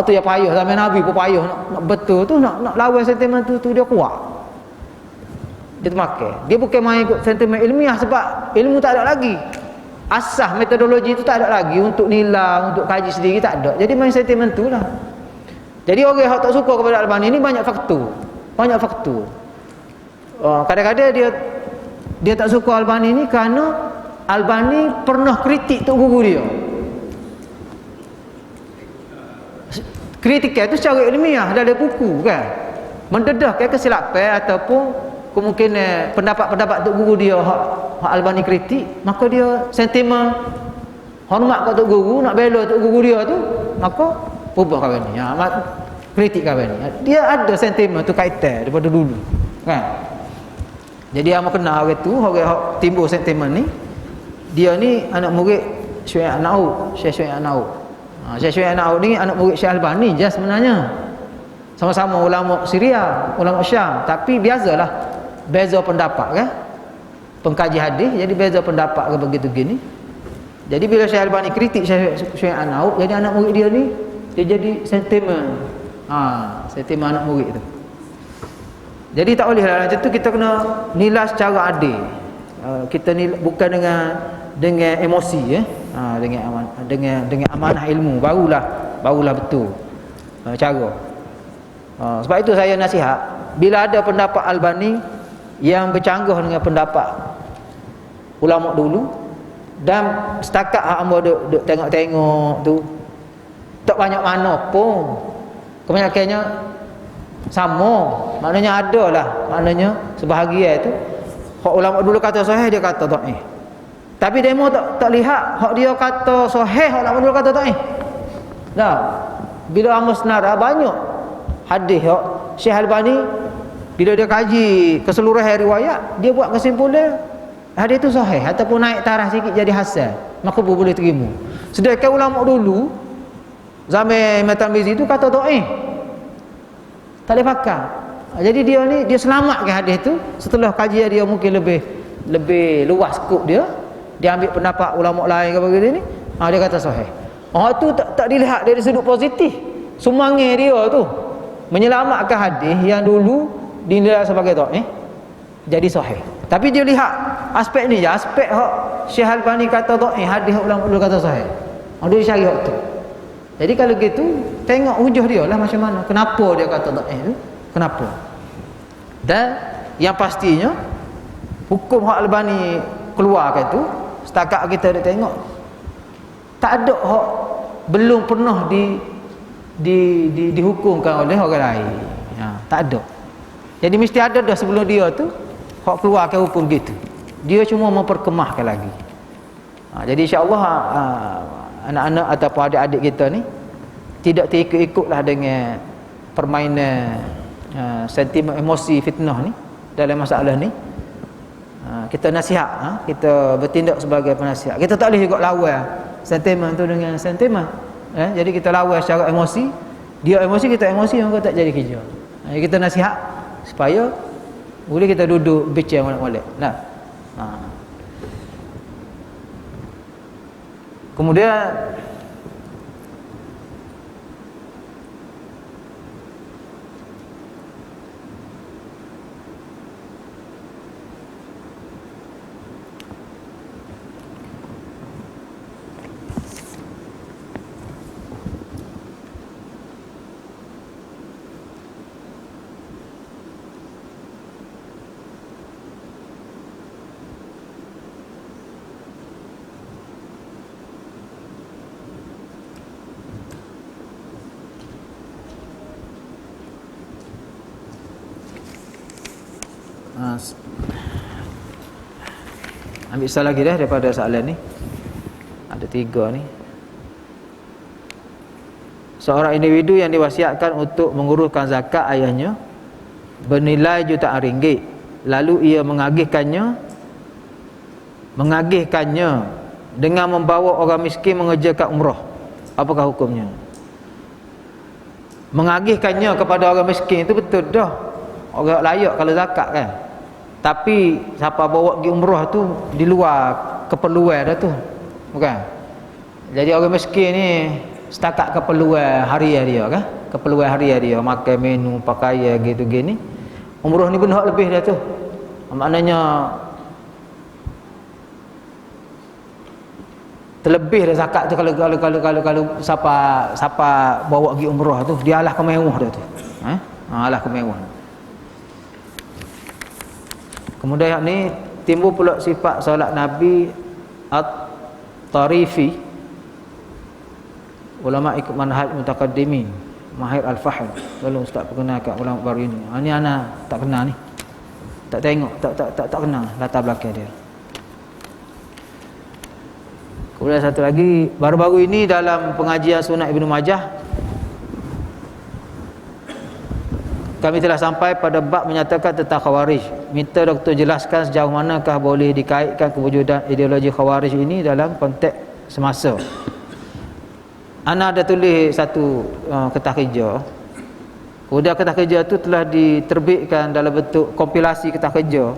Tu yang payah zaman Nabi pun payah nak betul tu nak lawan sentimen tu dia kuat. Dia termakan. Dia bukan main ikut sentimen ilmiah sebab ilmu tak ada lagi. Asas metodologi tu tak ada lagi untuk nilai, untuk kaji sendiri tak ada. Jadi main sentimen tu lah. Jadi orang yang tak suka kepada Albani ni banyak faktor. Kadang-kadang dia tak suka Albani ni kerana Albani pernah kritik tok guru dia. Kritik itu secara ilmiah dalam buku kan. Mendedahkan kesilapan ataupun kemungkinan pendapat-pendapat tok guru dia hak Albani kritik, maka dia sentimen hormat kat tok guru, nak bela tok guru dia tu, maka ubah kawan ni. Kritik kawan ni. Dia ada sentimen tu kaitan daripada dulu. Kan? Jadi hang kenal orang tu, orang hak timbul sentimen ni, dia ni anak murid Syekh An-Nawawi, Syekh An-Nawawi. Syekh An-Nawawi ni anak murid Syekh Albani je sebenarnya. Sama-sama ulama Syria, ulama Syam, tapi biasalah beza pendapat kan. Pengkaji hadis jadi beza pendapat ke begitu gini. Jadi bila Syekh Albani kritik Syekh An-Nawawi, jadi anak murid dia ni dia jadi sentimen. Sentimen anak murid tu. Jadi tak boleh lah macam tu, kita kena nilai secara adil. Kita nilai bukan dengan emosi dengan amanah ilmu barulah betul cara. Sebab itu saya nasihat bila ada pendapat Albani yang bercanggah dengan pendapat ulama dulu dan setakat hamba duk tengok-tengok tu tak banyak mana pun, kebanyakannya sama, maknanya adalah, maknanya sebahagian tu hak ulama dulu kata sahih dia kata dhaif. Tapi demo tak lihat hak dia kata sahih hak ulama dulu kata dhaif. Dah. Bila amus senara banyak hadis hak Syekh Albani bila dia kaji keseluruhan riwayat, dia buat kesimpulan hadis tu sahih ataupun naik taraf sikit jadi hasan, maka boleh terima. Sedangkan ulama dulu zaman Imam Tirmizi tu kata dhaif. Tak boleh pakai. Jadi dia selamatkan hadis tu setelah kajian dia mungkin lebih luas skop dia ambil pendapat ulama lain ke begitu ni, dia kata sahih. Tu tak dilihat dari sudut positif. Sumbangan dia tu menyelamatkan hadis yang dulu dinilai sebagai dhaif jadi sahih. Tapi dia lihat aspek ni je, aspek hak Syekh Albani kata dhaif, hadis ulama dulu kata sahih. Dia cari hak tu. Jadi kalau gitu tengok hujah dia lah macam mana, kenapa dia kata dhaif tu, kenapa. Dan yang pastinya hukum hak Albani keluarkan tu setakat kita dah tengok tak ada hak belum pernah dihukumkan oleh orang lain. Tak ada. Jadi mesti ada dah sebelum dia tu hak keluarkan hukum gitu. Dia cuma memperkemahkan lagi. Jadi insya-Allah anak-anak ataupun adik-adik kita ni tidak terikut-ikutlah dengan permainan sentimen emosi fitnah ni dalam masalah ni. Kita nasihat, kita bertindak sebagai penasihat. Kita tak boleh juga lawan sentimen tu dengan sentimen. Jadi kita lawan secara emosi, dia emosi kita emosi, maka tak jadi kerja. Kita nasihat supaya Boleh kita duduk bincang molek-molek. Nah. Ha. Kemudian ambil soalan lagi dah daripada soalan ni. Ada 3 ni. Seorang individu yang diwasiatkan untuk menguruskan zakat ayahnya bernilai jutaan ringgit, lalu ia mengagihkannya dengan membawa orang miskin mengerjakan umrah. Apakah hukumnya? Mengagihkannya kepada orang miskin itu betul dah, orang layak kalau zakat kan. Tapi siapa bawa pergi umrah tu di luar keperluan dah tu, bukan? Jadi orang miskin ni setakat keperluan harian dia kan, keperluan harian dia, makan, minum, pakaian gitu gini. Umrah ni pun hak lebih dah tu. Maknanya terlebih dah zakat tu kalau siapa bawa pergi umrah tu dia alah kemewah dah tu. Alah kemewah. Kemudian yang ni timbul pula sifat solat Nabi at-tarifi. Ulama ikut manhaj mutaqaddimin, Mahir Al-Fahim. Lalu ustaz perkenalkan ulama baru ini. Ni anak tak kenal ni. Tak tengok, tak kenal latar belakang dia. Kemudian satu lagi, baru-baru ini dalam pengajian Sunnah Ibnu Majah kami telah sampai pada bab menyatakan tentang Khawarij. Minta doktor jelaskan sejauh manakah boleh dikaitkan kewujudan ideologi Khawarij ini dalam konteks semasa. Ana ada tulis satu kertas kerja. Kemudian kertas kerja itu telah diterbitkan dalam bentuk kompilasi kertas kerja